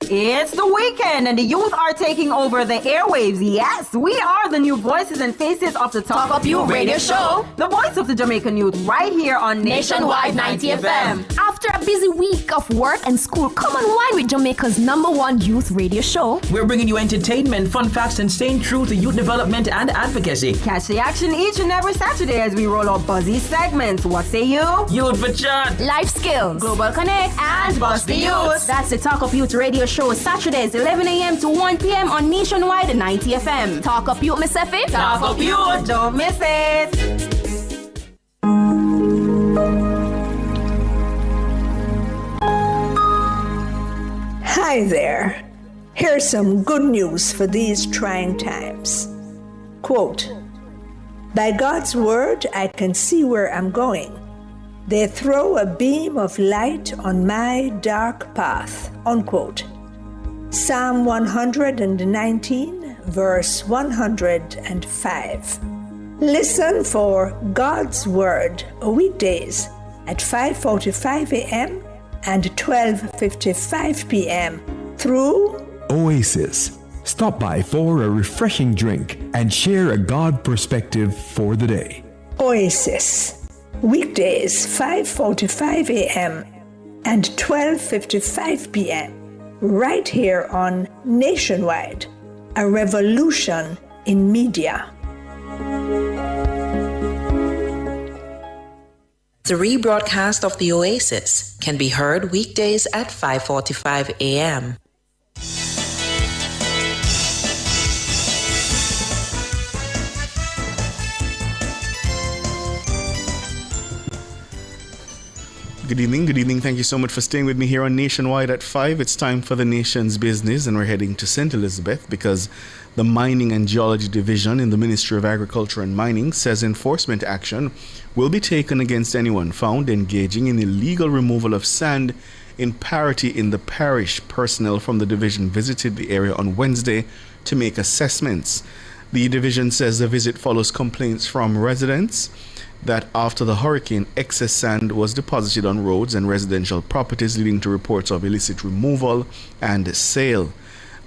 It's the weekend and the youth are taking over the airwaves. Yes, we are the new voices and faces of the Talk Up You radio show. The voice of the Jamaican youth right here on Nationwide 90 FM. After a busy week of work and school, come unwind with Jamaica's #1 youth radio show. We're bringing you entertainment, fun facts, and staying true to youth development and advocacy. Catch the action each and every Saturday as we roll out buzzy segments. What say you? Youth for chat, life skills, global connect, and Bust the Youth. That's the Talk Up Youth radio show. Saturdays 11 a.m. to 1 p.m. on Nationwide 90 FM. Talk Up Youth, Miss Effie. Talk Up Youth. Don't miss it. Hi there. Here's some good news for these trying times. Quote, by God's word, I can see where I'm going. They throw a beam of light on my dark path. Unquote. Psalm 119, verse 105. Listen for God's Word weekdays at 5:45 a.m. and 12:55 p.m. through Oasis. Stop by for a refreshing drink and share a God perspective for the day. Oasis. Weekdays 5:45 a.m. and 12:55 p.m. right here on Nationwide, a revolution in media. The rebroadcast of the Oasis can be heard weekdays at 5:45 a.m. Good evening. Thank you so much for staying with me here on Nationwide at 5. It's time for the nation's business, and we're heading to St. Elizabeth because the Mining and Geology Division in the Ministry of Agriculture and Mining says enforcement action will be taken against anyone found engaging in illegal removal of sand in Parity in the parish. Personnel from the division visited the area on Wednesday to make assessments. The division says the visit follows complaints from residents that after the hurricane, excess sand was deposited on roads and residential properties, leading to reports of illicit removal and sale.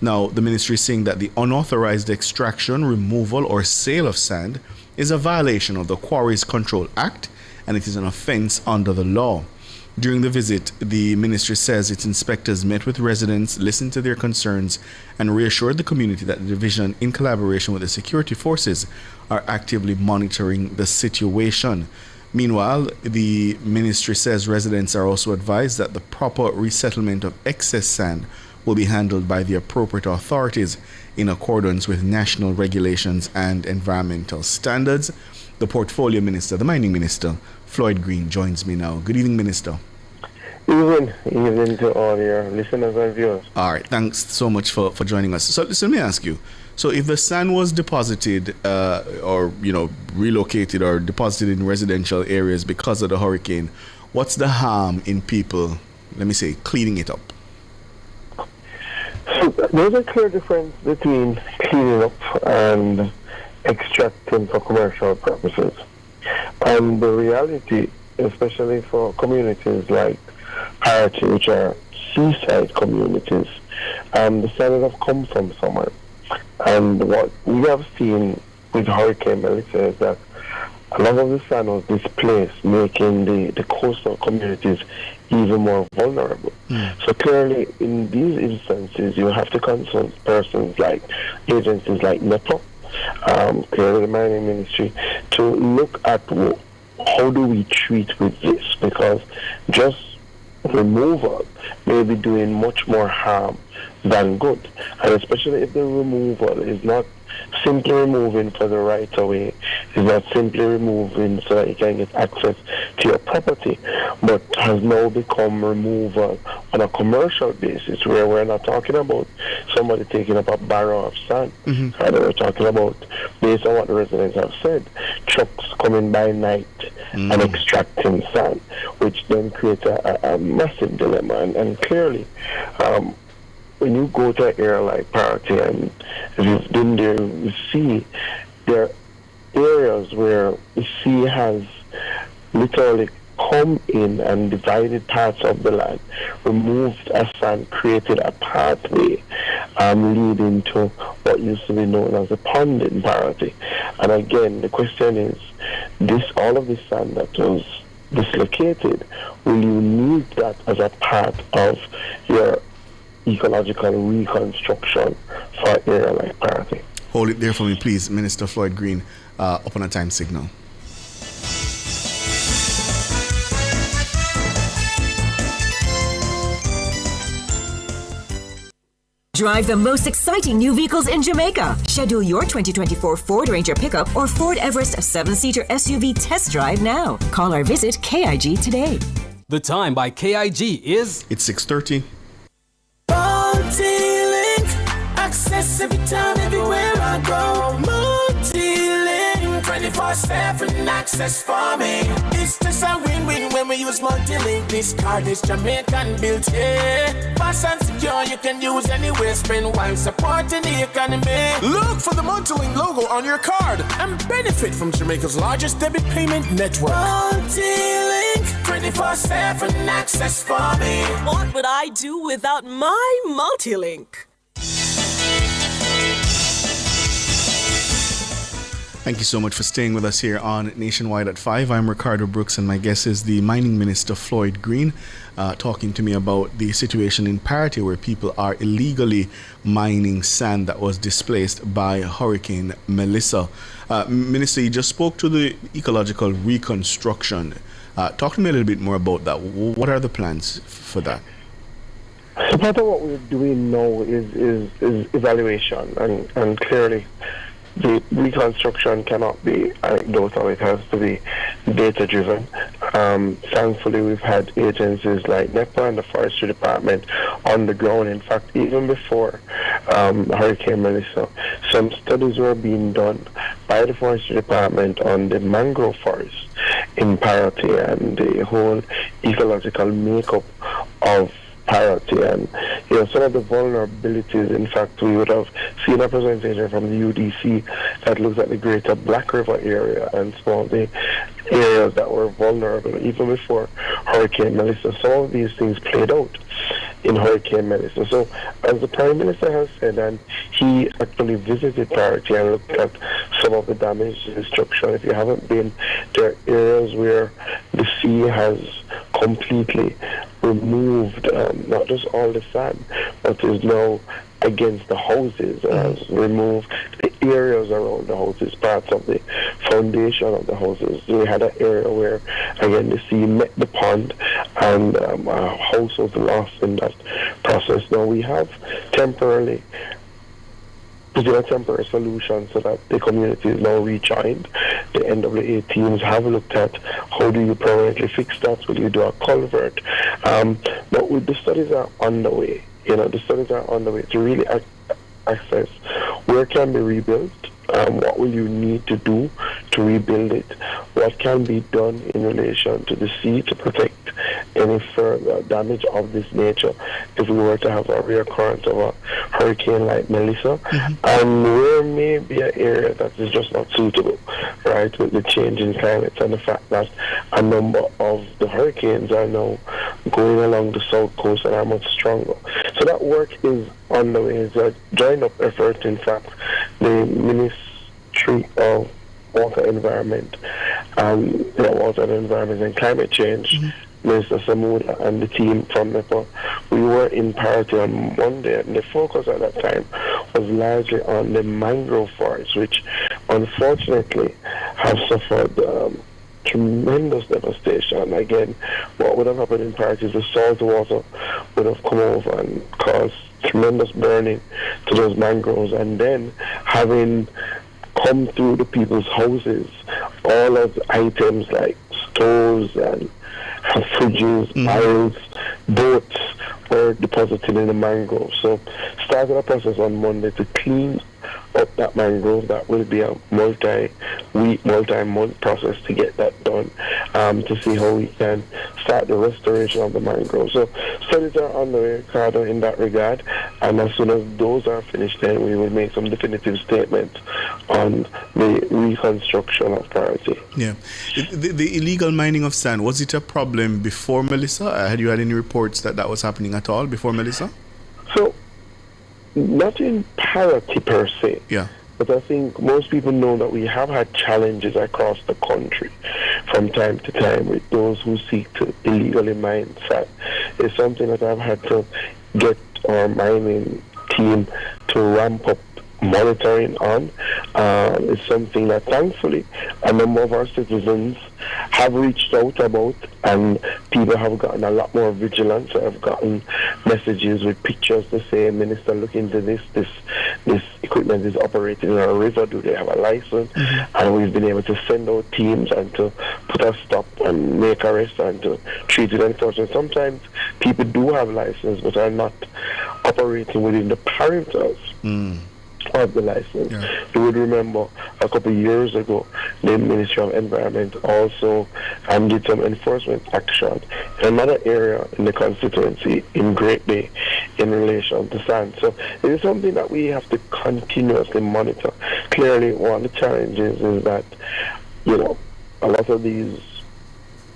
Now, the ministry is saying that the unauthorized extraction, removal, or sale of sand is a violation of the Quarries Control Act, and it is an offense under the law. During the visit, the ministry says its inspectors met with residents, listened to their concerns, and reassured the community that the division, in collaboration with the security forces, are actively monitoring the situation. Meanwhile, the ministry says residents are also advised that the proper resettlement of excess sand will be handled by the appropriate authorities in accordance with national regulations and environmental standards. The Portfolio Minister, the Mining Minister, Floyd Green, joins me now. Good evening, Minister. Evening to all your listeners and viewers. All right, thanks so much for joining us. So let me ask you. So if the sand was deposited or relocated or deposited in residential areas because of the hurricane, what's the harm in people, let me say, cleaning it up? So there's a clear difference between cleaning up and extracting for commercial purposes. And the reality, especially for communities like Parity, which are seaside communities, the sand have come from somewhere. And what we have seen with Hurricane Melissa is that a lot of the sand was displaced, making the coastal communities even more vulnerable. So clearly, in these instances, you have to consult persons like agencies like NEPA, clearly the mining ministry, to look at how do we treat with this, because just removal may be doing much more harm than good, and especially if the removal is not simply removing for the right of way, is not simply removing so that you can get access to your property, but has now become removal on a commercial basis, where we're not talking about somebody taking up a barrel of sand. Rather, we're talking about, based on what the residents have said, trucks coming by night and extracting sand, which then creates a massive dilemma. And clearly, when you go to an area like Parity, and if you've been there, you see there are areas where the sea has literally come in and divided parts of the land, removed a sand, created a pathway leading to what used to be known as a pond in Parity. And again, the question is, all of this sand that was dislocated, will you need that as a part of your ecological reconstruction for an area like Parity? Hold it there for me, please, Minister Floyd Green, up on a time signal. Drive the most exciting new vehicles in Jamaica. Schedule your 2024 Ford Ranger pickup or Ford Everest 7-seater SUV test drive now. Call or visit KIG today. The time by KIG is... It's 6:30. Multi-link, access every time, everywhere I go. Multi-link, 24/7 access for me. It's just a win-win when we use Multi-link. This card is Jamaican built, yeah. Fast and secure, you can use anywhere. Spend while supporting the economy. Look for the Multi-link logo on your card and benefit from Jamaica's largest debit payment network. Multi-link, 24/7 access for me. What would I do without my Multi-link? Thank you so much for staying with us here on Nationwide at 5. I'm Ricardo Brooks, and my guest is the Mining Minister, Floyd Green, talking to me about the situation in Parity, where people are illegally mining sand that was displaced by Hurricane Melissa. Minister, you just spoke to the ecological reconstruction. Talk to me a little bit more about that. What are the plans for that? So part of what we're doing now is evaluation, and clearly the reconstruction cannot be anecdotal. It has to be data-driven. Thankfully, we've had agencies like NEPA and the Forestry Department on the ground. In fact, even before Hurricane Melissa, some studies were being done by the Forestry Department on the mangrove forest in Parity and the whole ecological makeup of Parity, and some of the vulnerabilities. In fact, we would have seen a presentation from the UDC that looks at the greater Black River area and some of the areas that were vulnerable even before Hurricane Melissa. Some of these things played out in Hurricane Melissa. So, as the Prime Minister has said, and he actually visited Parity and looked at some of the damage and destruction. If you haven't been, there are areas where the sea has completely removed not just all the sand, but is now against the houses, has removed the areas around the houses, parts of the foundation of the houses. We had an area where, again, the sea met the pond, and a house was lost in that process. Now we have temporarily put in a temporary solution so that the community is now rejoined. The NWA teams have looked at how do you permanently fix that, will you do a culvert, but with the studies are underway. The studies are underway to really assess where can be rebuilt, what will you need to do to rebuild it, what can be done in relation to the sea to protect any further damage of this nature if we were to have a reoccurrence of a hurricane like Melissa, and where may be an area that is just not suitable, right, with the change in climate and the fact that a number of the hurricanes are now going along the south coast and are much stronger. So that work is underway. It's a joined up effort, in fact, the Ministry of Water, Environment, Water and Environment and Climate Change, Minister Samuda and the team from NEPA, we were in Parity on Monday, and the focus at that time was largely on the mangrove forests, which unfortunately have suffered tremendous devastation. Again, what would have happened in Parity is the salt water would have come over and caused tremendous burning to those mangroves, and then having come through the people's houses, all of the items like stoves and fridges, iron, boats were deposited in the mangrove. So started a process on Monday to clean up that mangrove. That will be a multi-week, multi-month process to get that done, to see how we can start the restoration of the mangrove. So studies are on the way, Ricardo, in that regard, and as soon as those are finished, then we will make some definitive statements on the reconstruction of Parity. Yeah. The illegal mining of sand, was it a problem before Melissa? Had you had any reports that was happening at all before Melissa? So, not in Parity per se. Yeah. But I think most people know that we have had challenges across the country from time to time with those who seek to illegally mine sand. It's something that I've had to get our mining team to ramp up monitoring on. It's something that thankfully a number of our citizens have reached out about, and people have gotten a lot more vigilant. So I've gotten messages with pictures to say, Minister, look into this equipment is operating in our river, do they have a license? And we've been able to send out teams and to put a stop and make arrests and to treat it unfortunately. Sometimes people do have license but are not operating within the parameters of the license. You would remember a couple of years ago, the Ministry of Environment also did some enforcement action in another area in the constituency in Great Bay in relation to sand. So it is something that we have to continuously monitor. Clearly, one of the challenges is that, a lot of these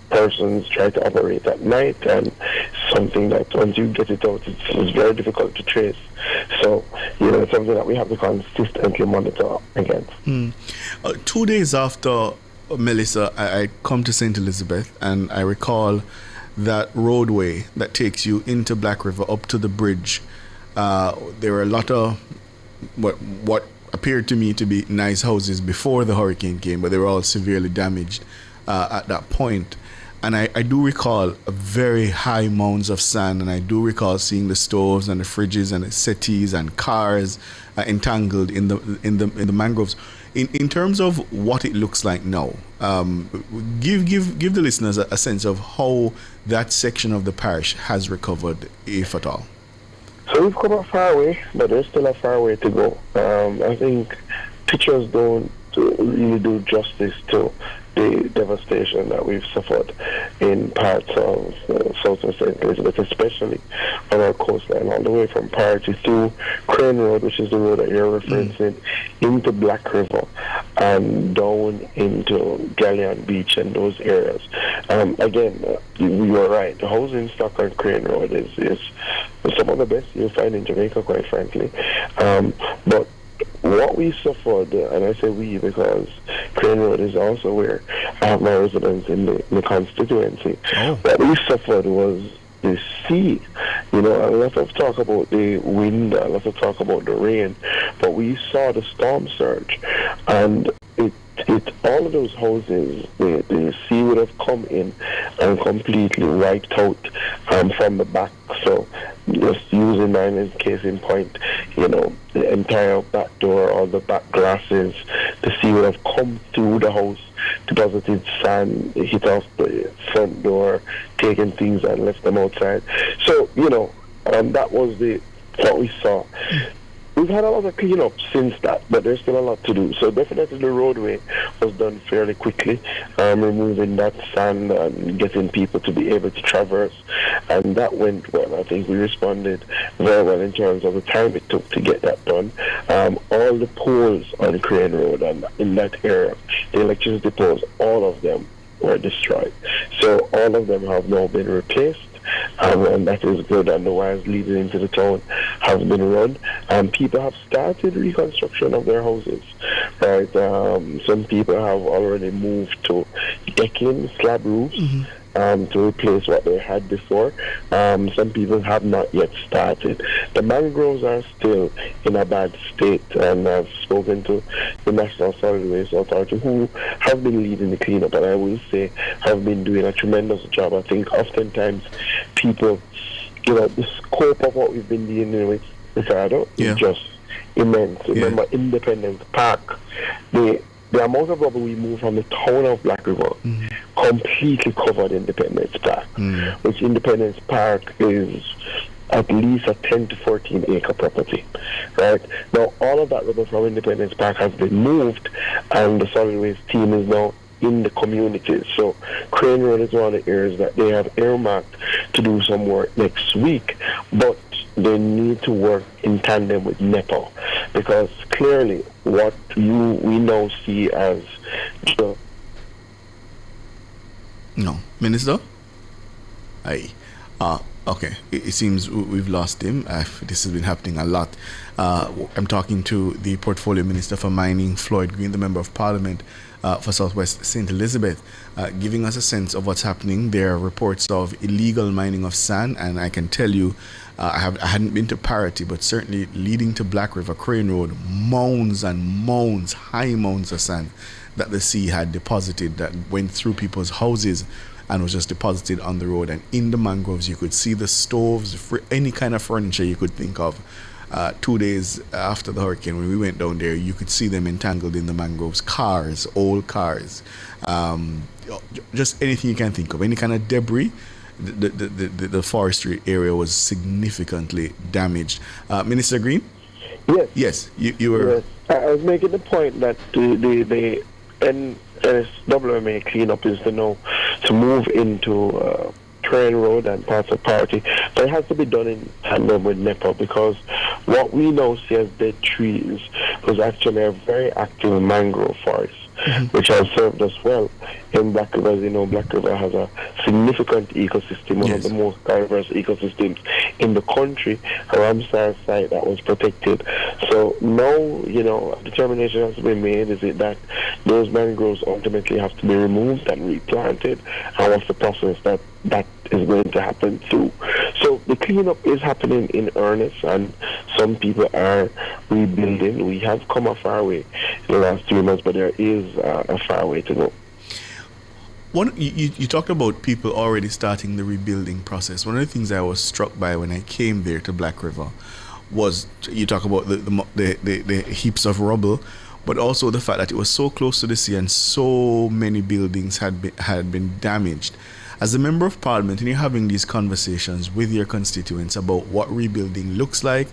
persons try to operate at night, and something that once you get it out, it's very difficult to trace. So, it's something that we have to consistently monitor against. 2 days after Melissa, I come to St. Elizabeth, and I recall that roadway that takes you into Black River up to the bridge. There were a lot of what appeared to me to be nice houses before the hurricane came, but they were all severely damaged at that point. And I do recall very high mounds of sand, and I do recall seeing the stoves and the fridges and the settees and cars entangled in the mangroves. In terms of what it looks like now, give the listeners a sense of how that section of the parish has recovered, if at all. So we've come a far way, but there's still a far way to go. I think pictures don't really do justice to the devastation that we've suffered in parts of southern St. Elizabeth, especially on our coastline, all the way from Parity through Crane Road, which is the road that you're referencing, into Black River and down into Galleon Beach and those areas. Again, you are right. The housing stock on Crane Road is some of the best you'll find in Jamaica, quite frankly. But what we suffered, and I say we because Crane Road is also where I have my residence in the constituency. What we suffered was the sea. A lot of talk about the wind, a lot of talk about the rain, but we saw the storm surge, and all of those houses, the sea would have come in and completely wiped out from the back. So just using mine as case in point, the entire back door or the back glasses, the sea would have come through the house, deposited sand, hit off the front door, taken things and left them outside. So, that was what we saw. We've had a lot of cleanup since that, but there's still a lot to do. So definitely the roadway was done fairly quickly, removing that sand and getting people to be able to traverse. And that went well. I think we responded very well in terms of the time it took to get that done. All the poles on Crane Road and in that area, the electricity poles, all of them were destroyed. So all of them have now been replaced. And that is good, and the wires leading into the town have been run, People have started reconstruction of their houses, right? Some people have already moved to decking slab roofs. To replace what they had before. Some people have not yet started. The mangroves are still in a bad state, and I've spoken to the National Solid Waste Authority, who have been leading the cleanup, and I will say have been doing a tremendous job. I think oftentimes people, the scope of what we've been dealing with, Ricardo, is just immense. Remember, Independence Park, the amount of rubble we moved from the town of Black River completely covered Independence Park, which Independence Park is at least a 10 to 14 acre property, right? Now, all of that rubble from Independence Park has been moved, and the solid waste team is now in the communities. So Crane Road is one of the areas that they have earmarked to do some work next week, but they need to work in tandem with NEPA, because clearly what we now see as the... No. Minister? Aye. Okay. It seems we've lost him. This has been happening a lot. I'm talking to the Portfolio Minister for Mining, Floyd Green, the Member of Parliament for Southwest St. Elizabeth, giving us a sense of what's happening. There are reports of illegal mining of sand, and I can tell you, I hadn't been to Parity, but certainly leading to Black River, Crane Road, mounds and mounds, high mounds of sand that the sea had deposited that went through people's houses and was just deposited on the road. And in the mangroves, you could see the stoves, any kind of furniture you could think of. 2 days after the hurricane, when we went down there, you could see them entangled in the mangroves. Cars, old cars, just anything you can think of, any kind of debris. The forestry area was significantly damaged. Minister Green? Yes, you were... Yes. I was making the point that the NSWMA cleanup is to move into Crane Road and parts of Parity, but it has to be done in tandem with NEPA, because what we now see as dead trees was actually a very active mangrove forest, which has served us well in Black River. As you know, Black River has a significant ecosystem, one of the most diverse ecosystems in the country, a Ramsar site that was protected. So now, a determination has to be made. Is it that those mangroves ultimately have to be removed and replanted, and what's the process that is going to happen too? So the cleanup is happening in earnest, and some people are rebuilding. We have come a far way in the last 3 months, but there is a far way to go. You talked about people already starting the rebuilding process. One of the things I was struck by when I came there to Black River was, you talk about the heaps of rubble, but also the fact that it was so close to the sea and so many buildings had been damaged. As a Member of Parliament, and you're having these conversations with your constituents about what rebuilding looks like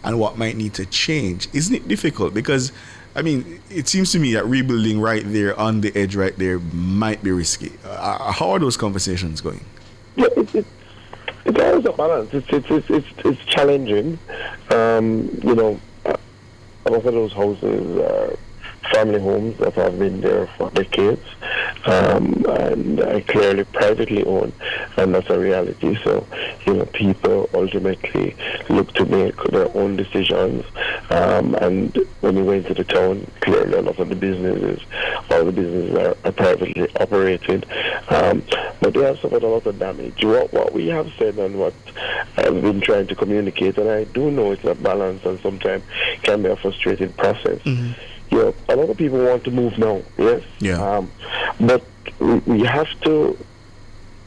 and what might need to change, isn't it difficult? Because it seems to me that rebuilding right there on the edge right there might be risky. How are those conversations going? Yeah, it's a balance. It's challenging. A lot of those houses are family homes that have been there for decades, and are clearly privately owned, and that's a reality. So, people ultimately look to make their own decisions, and when you go into the town, clearly a lot of the businesses, all the businesses are privately operated, but they have suffered a lot of damage. What we have said and what I've been trying to communicate, and I do know it's a balance and sometimes can be a frustrating process. A lot of people want to move now, yes? Yeah. But we have to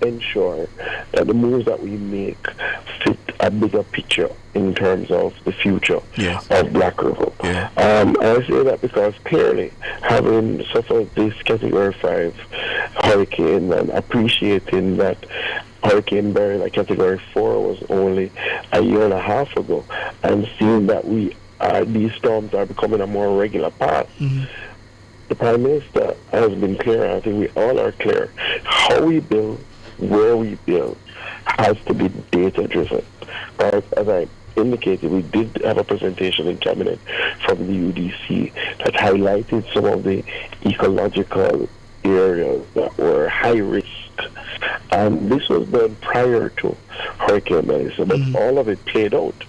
ensure that the moves that we make fit a bigger picture in terms of the future of Black River. I say that because clearly, having suffered this Category 5 hurricane and appreciating that Hurricane Barry, like Category 4, was only a year and a half ago, and seeing that these storms are becoming a more regular part. The Prime Minister has been clear, and I think we all are clear. How we build, where we build, has to be data-driven. Right? As I indicated, we did have a presentation in Cabinet from the UDC that highlighted some of the ecological areas that were high risk. And this was done prior to Hurricane Melissa, but all of it played out.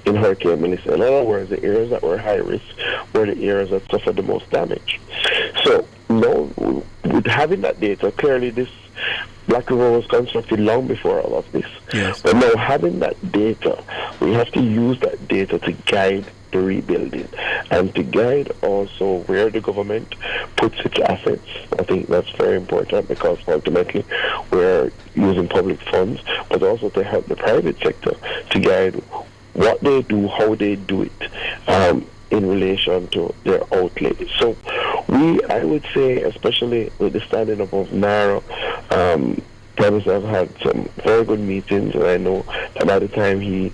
in Hurricane Melissa. In other words, the areas that were high risk were the areas that suffered the most damage. So now, with having that data, clearly this Black River was constructed long before all of this. Yes. But now having that data, we have to use that data to guide the rebuilding and to guide also where the government puts its assets. I think that's very important because ultimately we're using public funds, but also to help the private sector to guide what they do, how they do it, in relation to their outlay. So I would say, especially with the standing up of NARA, Prime Minister have had some very good meetings, and I know that by the time he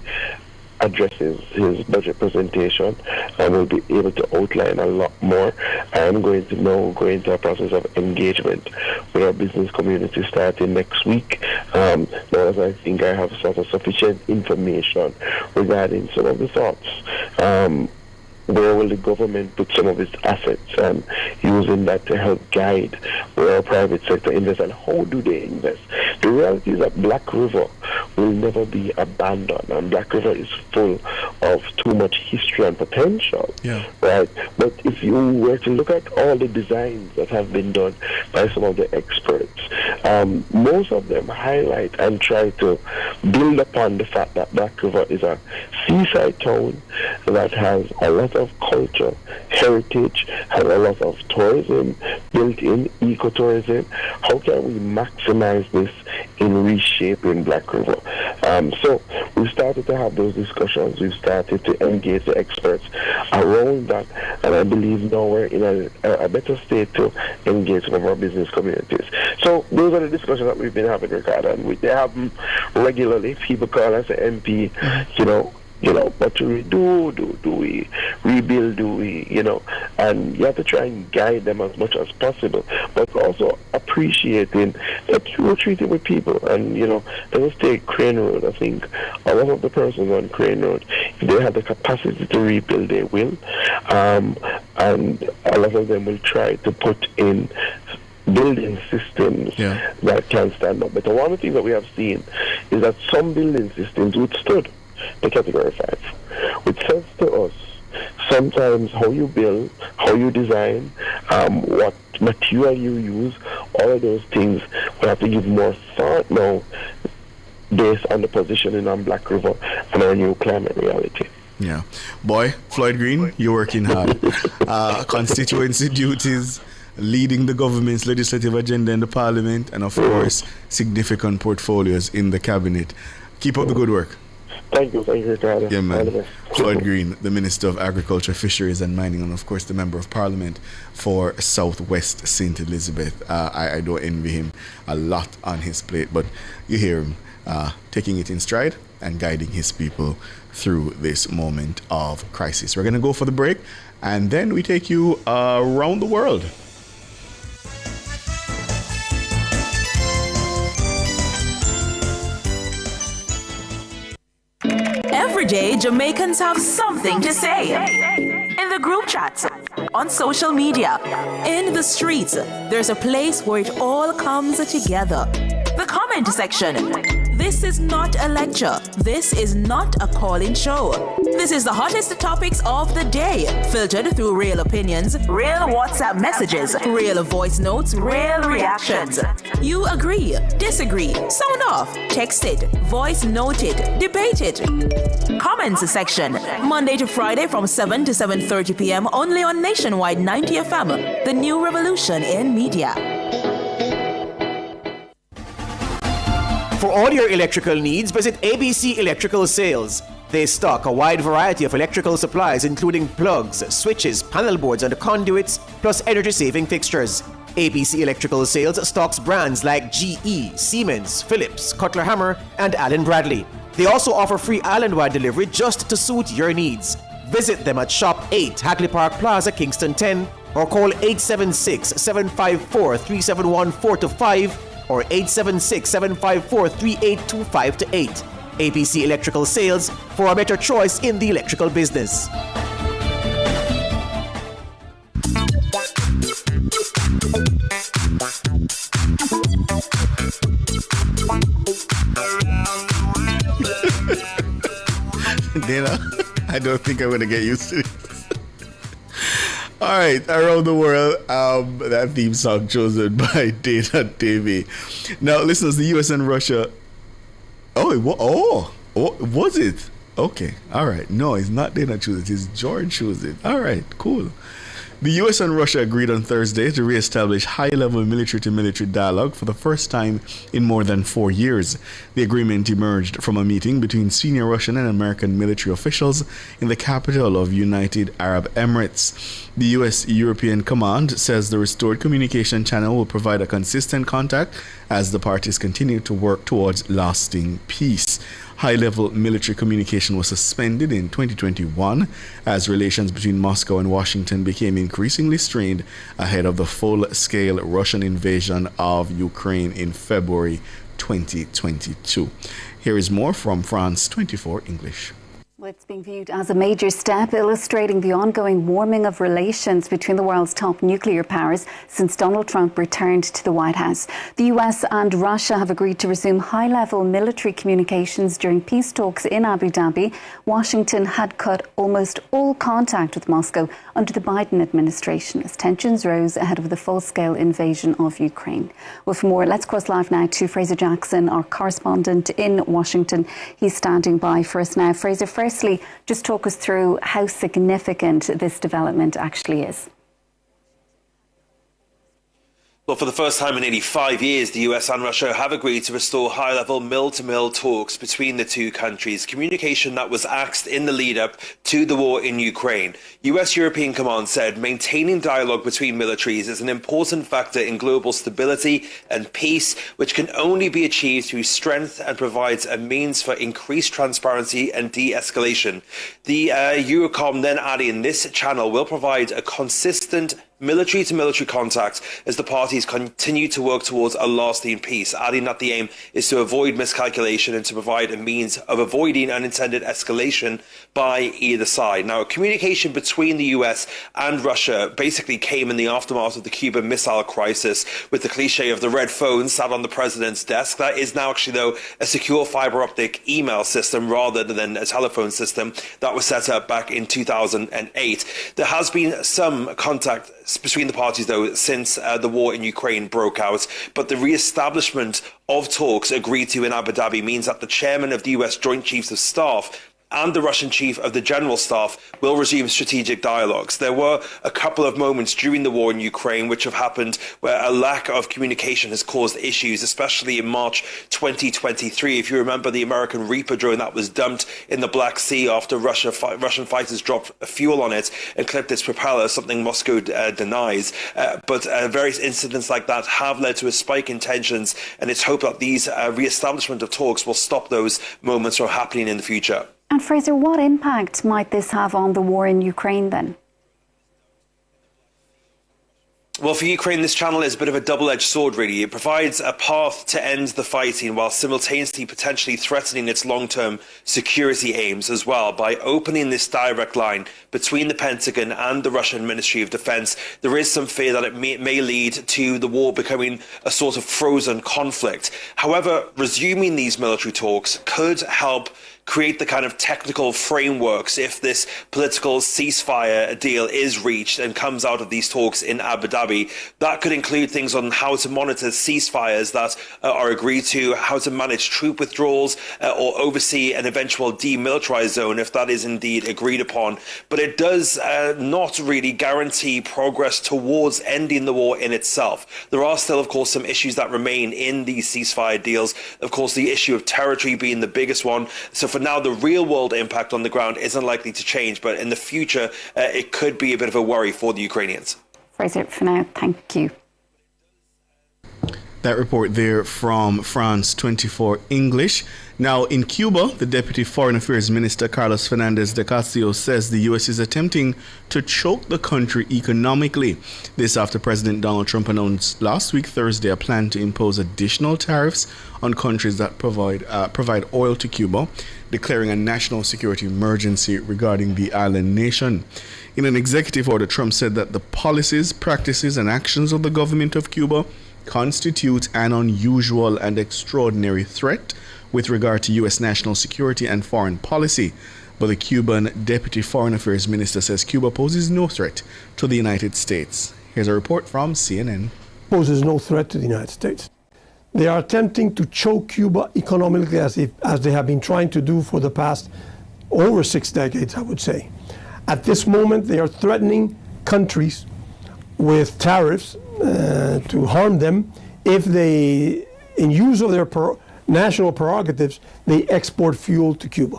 addresses his budget presentation and will be able to outline a lot more. I'm going to now go into a process of engagement with our business community starting next week. Now, as I think I have sort of sufficient information regarding some of the thoughts. Where will the government put some of its assets and using that to help guide where our private sector invests and how do they invest? The reality is that Black River will never be abandoned, and Black River is full of too much history and potential, right? But if you were to look at all the designs that have been done by some of the experts, most of them highlight and try to build upon the fact that Black River is a seaside town that has a lot of culture, heritage, has a lot of tourism built in, ecotourism. How can we maximize this in reshaping Black River? So we've started to have those discussions. We've started to engage the experts around that, and I believe now we're in a better state to engage some of our business communities. So those are the discussions that we've been having, Ricardo, and they happen regularly. People call us an MP, what do we do? Do we rebuild? Do we, and you have to try and guide them as much as possible, but also appreciating that you're treating with people. And, let's take Crane Road. I think a lot of the persons on Crane Road, if they have the capacity to rebuild, they will. And a lot of them will try to put in building systems that can stand up. But one of the things that we have seen is that some building systems withstood the Category 5, which says to us sometimes how you build, how you design, what material you use, all of those things we have to give more thought now based on the positioning on Black River and our new climate reality. Yeah. Boy, Floyd Green, you're working hard. Constituency duties, leading the government's legislative agenda in the parliament, and of course, significant portfolios in the cabinet. Keep up the good work. Thank you, Ricardo. Yeah, man. Floyd Green, the Minister of Agriculture, Fisheries and Mining, and of course the Member of Parliament for Southwest St. Elizabeth. I don't envy him, a lot on his plate, but you hear him taking it in stride and guiding his people through this moment of crisis. We're going to go for the break, and then we take you around the world. Every day, Jamaicans have something to say. In the group chats, on social media, in the streets, there's a place where it all comes together. The comment section. This is not a lecture. This is not a call-in show. This is the hottest topics of the day, filtered through real opinions, real WhatsApp messages, real voice notes, real reactions. You agree, disagree, sound off, text it, voice note it, debate it. Comments section, Monday to Friday from 7 to 7:30 p.m. only on Nationwide 90 FM, the new revolution in media. For all your electrical needs, visit ABC Electrical Sales. They stock a wide variety of electrical supplies, including plugs, switches, panel boards, and conduits, plus energy-saving fixtures. ABC Electrical Sales stocks brands like GE, Siemens, Philips, Cutler Hammer, and Allen Bradley. They also offer free island-wide delivery just to suit your needs. Visit them at Shop 8, Hagley Park Plaza, Kingston 10, or call 876-754-3714-5 or 876-754-3825-8. ABC Electrical Sales, for a better choice in the electrical business. Dana. I don't think I'm going to get used to it. All right, around the world, that theme song chosen by Data TV. Now, listeners, the U.S. and Russia. Was it? Okay, all right. No, it's not Dana choose it. It's George choose it. All right, cool. The U.S. and Russia agreed on Thursday to re-establish high-level military-to-military dialogue for the first time in more than 4 years. The agreement emerged from a meeting between senior Russian and American military officials in the capital of United Arab Emirates. The U.S.-European Command says the restored communication channel will provide a consistent contact as the parties continue to work towards lasting peace. High-level military communication was suspended in 2021 as relations between Moscow and Washington became increasingly strained ahead of the full-scale Russian invasion of Ukraine in February 2022. Here is more from France 24 English. Well, it's being viewed as a major step illustrating the ongoing warming of relations between the world's top nuclear powers since Donald Trump returned to the White House. The US and Russia have agreed to resume high-level military communications during peace talks in Abu Dhabi. Washington had cut almost all contact with Moscow under the Biden administration as tensions rose ahead of the full-scale invasion of Ukraine. Well, for more, let's cross live now to Fraser Jackson, our correspondent in Washington. He's standing by for us now. Fraser, firstly, just talk us through how significant this development actually is. Well, for the first time in nearly 5 years, the US and Russia have agreed to restore high-level mill-to-mill talks between the two countries, communication that was axed in the lead-up to the war in Ukraine. US-European Command said maintaining dialogue between militaries is an important factor in global stability and peace, which can only be achieved through strength and provides a means for increased transparency and de-escalation. The Eurocom then adding this channel will provide a consistent military-to-military contact as the parties continue to work towards a lasting peace, adding that the aim is to avoid miscalculation and to provide a means of avoiding unintended escalation by either side. Now, communication between the US and Russia basically came in the aftermath of the Cuban Missile Crisis, with the cliche of the red phone sat on the president's desk. That is now actually, though, a secure fiber optic email system rather than a telephone system that was set up back in 2008. There has been some contact between the parties, though, since the war in Ukraine broke out. But the re-establishment of talks agreed to in Abu Dhabi means that the chairman of the US Joint Chiefs of Staff and the Russian chief of the general staff will resume strategic dialogues. There were a couple of moments during the war in Ukraine which have happened where a lack of communication has caused issues, especially in March 2023. If you remember the American Reaper drone that was dumped in the Black Sea after Russian fighters dropped fuel on it and clipped its propeller, something Moscow denies. But various incidents like that have led to a spike in tensions, and it's hoped that these re-establishment of talks will stop those moments from happening in the future. And Fraser, what impact might this have on the war in Ukraine then? Well, for Ukraine, this channel is a bit of a double-edged sword, really. It provides a path to end the fighting while simultaneously potentially threatening its long-term security aims as well. By opening this direct line between the Pentagon and the Russian Ministry of Defense, there is some fear that it may lead to the war becoming a sort of frozen conflict. However, resuming these military talks could help create the kind of technical frameworks if this political ceasefire deal is reached and comes out of these talks in Abu Dhabi. That could include things on how to monitor ceasefires that are agreed to, how to manage troop withdrawals, or oversee an eventual demilitarized zone if that is indeed agreed upon. But it does not really guarantee progress towards ending the war in itself. There are still, of course, some issues that remain in these ceasefire deals. Of course, the issue of territory being the biggest one. So for now, the real world impact on the ground isn't likely to change, but in the future, it could be a bit of a worry for the Ukrainians. Fraser, for now, thank you. That report there from France 24 English. Now, in Cuba, the Deputy Foreign Affairs Minister Carlos Fernandez de Castillo says the U.S. is attempting to choke the country economically. This after President Donald Trump announced last week, Thursday, a plan to impose additional tariffs on countries that provide oil to Cuba, declaring a national security emergency regarding the island nation. In an executive order, Trump said that the policies, practices, and actions of the government of Cuba constitute an unusual and extraordinary threat with regard to U.S. national security and foreign policy. But the Cuban Deputy Foreign Affairs Minister says Cuba poses no threat to the United States. Here's a report from CNN. Poses no threat to the United States. They are attempting to choke Cuba economically as they have been trying to do for the past over 6 decades, I would say. At this moment, they are threatening countries with tariffs to harm them if they, in use of their national prerogatives, they export fuel to Cuba.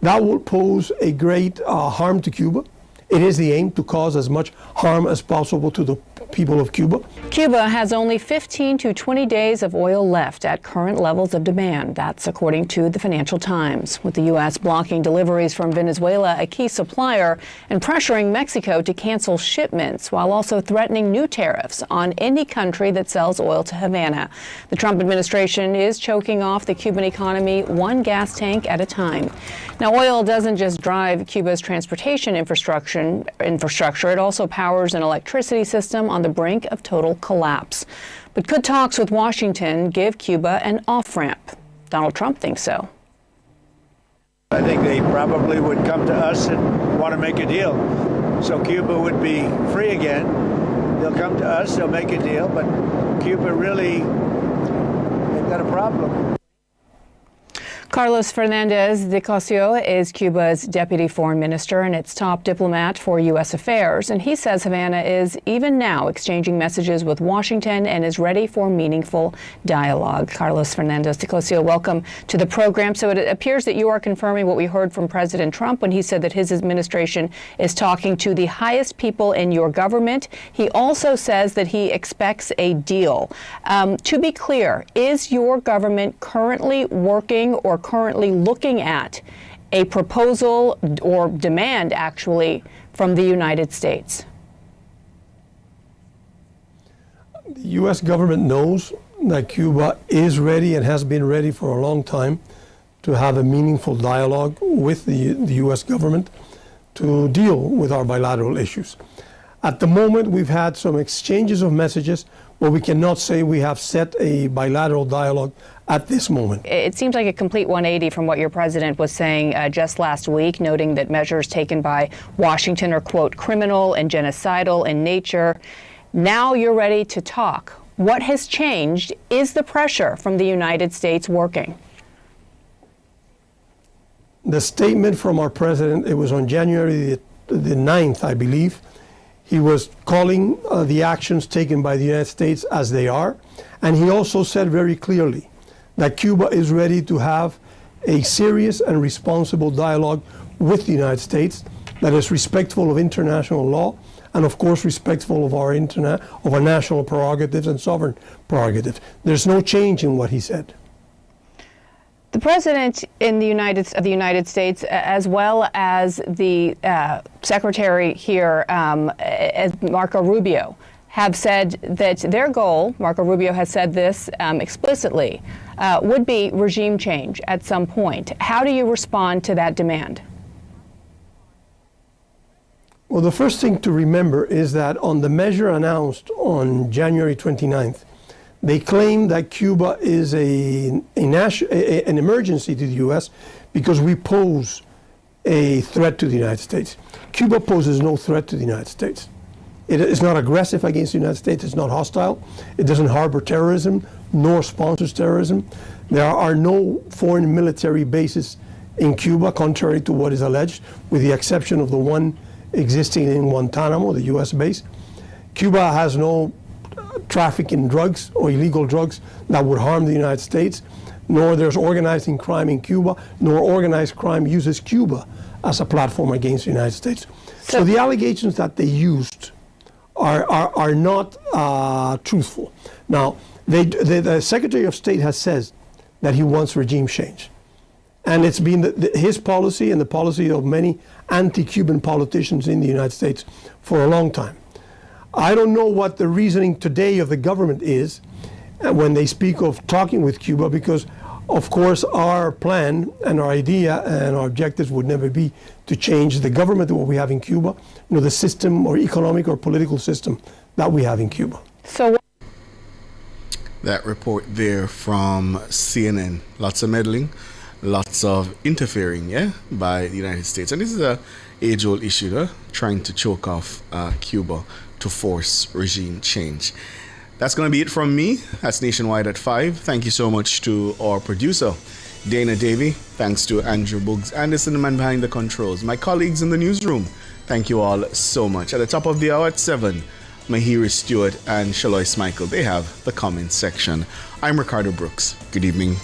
That will pose a great harm to Cuba. It is the aim to cause as much harm as possible to the people of Cuba. Cuba has only 15 to 20 days of oil left at current levels of demand. That's according to the Financial Times. With the U.S. blocking deliveries from Venezuela, a key supplier, and pressuring Mexico to cancel shipments, while also threatening new tariffs on any country that sells oil to Havana. The Trump administration is choking off the Cuban economy one gas tank at a time. Now, oil doesn't just drive Cuba's transportation infrastructure. It also powers an electricity system on the brink of total collapse. But could talks with Washington give Cuba an off-ramp? Donald Trump thinks so. I think they probably would come to us and want to make a deal. So Cuba would be free again. They'll come to us, they'll make a deal, but Cuba really, they've got a problem. Carlos Fernandez de Cosio is Cuba's deputy foreign minister and its top diplomat for U.S. affairs. And he says Havana is even now exchanging messages with Washington and is ready for meaningful dialogue. Carlos Fernandez de Cosio, welcome to the program. So it appears that you are confirming what we heard from President Trump when he said that his administration is talking to the highest people in your government. He also says that he expects a deal. To be clear, is your government currently working or currently looking at a proposal or demand, actually, from the United States? The U.S. government knows that Cuba is ready and has been ready for a long time to have a meaningful dialogue with the U.S. government to deal with our bilateral issues. At the moment, we've had some exchanges of messages, but we cannot say we have set a bilateral dialogue at this moment. It seems like a complete 180 from what your president was saying just last week, noting that measures taken by Washington are, quote, criminal and genocidal in nature. Now you're ready to talk. What has changed? Is the pressure from the United States working? The statement from our president, it was on January the 9th, I believe. He was calling the actions taken by the United States as they are. And he also said very clearly that Cuba is ready to have a serious and responsible dialogue with the United States that is respectful of international law and, of course, respectful of our national prerogatives and sovereign prerogatives. There's no change in what he said. The president of the United States, as well as the secretary here, Marco Rubio, have said that their goal, Marco Rubio has said this explicitly, would be regime change at some point. How do you respond to that demand? Well, the first thing to remember is that on the measure announced on January 29th, they claim that Cuba is an emergency to the U.S. because we pose a threat to the United States. Cuba poses no threat to the United States. It is not aggressive against the United States. It's not hostile. It doesn't harbor terrorism, nor sponsors terrorism. There are no foreign military bases in Cuba, contrary to what is alleged, with the exception of the one existing in Guantanamo, the U.S. base. Cuba has no traffic in drugs or illegal drugs that would harm the United States, nor there's organizing crime in Cuba, nor organized crime uses Cuba as a platform against the United States. So the allegations that they used are not truthful. Now, the Secretary of State has said that he wants regime change. And it's been his policy and the policy of many anti-Cuban politicians in the United States for a long time. I don't know what the reasoning today of the government is when they speak of talking with Cuba, because of course our plan and our idea and our objectives would never be to change the government that we have in Cuba, nor the system or economic or political system that we have in Cuba. So that report there from CNN. Lots of meddling. lots of interfering, by the United States. And this is a age-old issue, trying to choke off Cuba to force regime change. That's going to be it from me. That's Nationwide at 5. Thank you so much to our producer, Dana Davey. Thanks to Andrew Boogs Anderson, the man behind the controls. My colleagues in the newsroom, thank you all so much. At the top of the hour at 7, Mahiri Stewart and Shalois Michael, they have the comments section. I'm Ricardo Brooks. Good evening.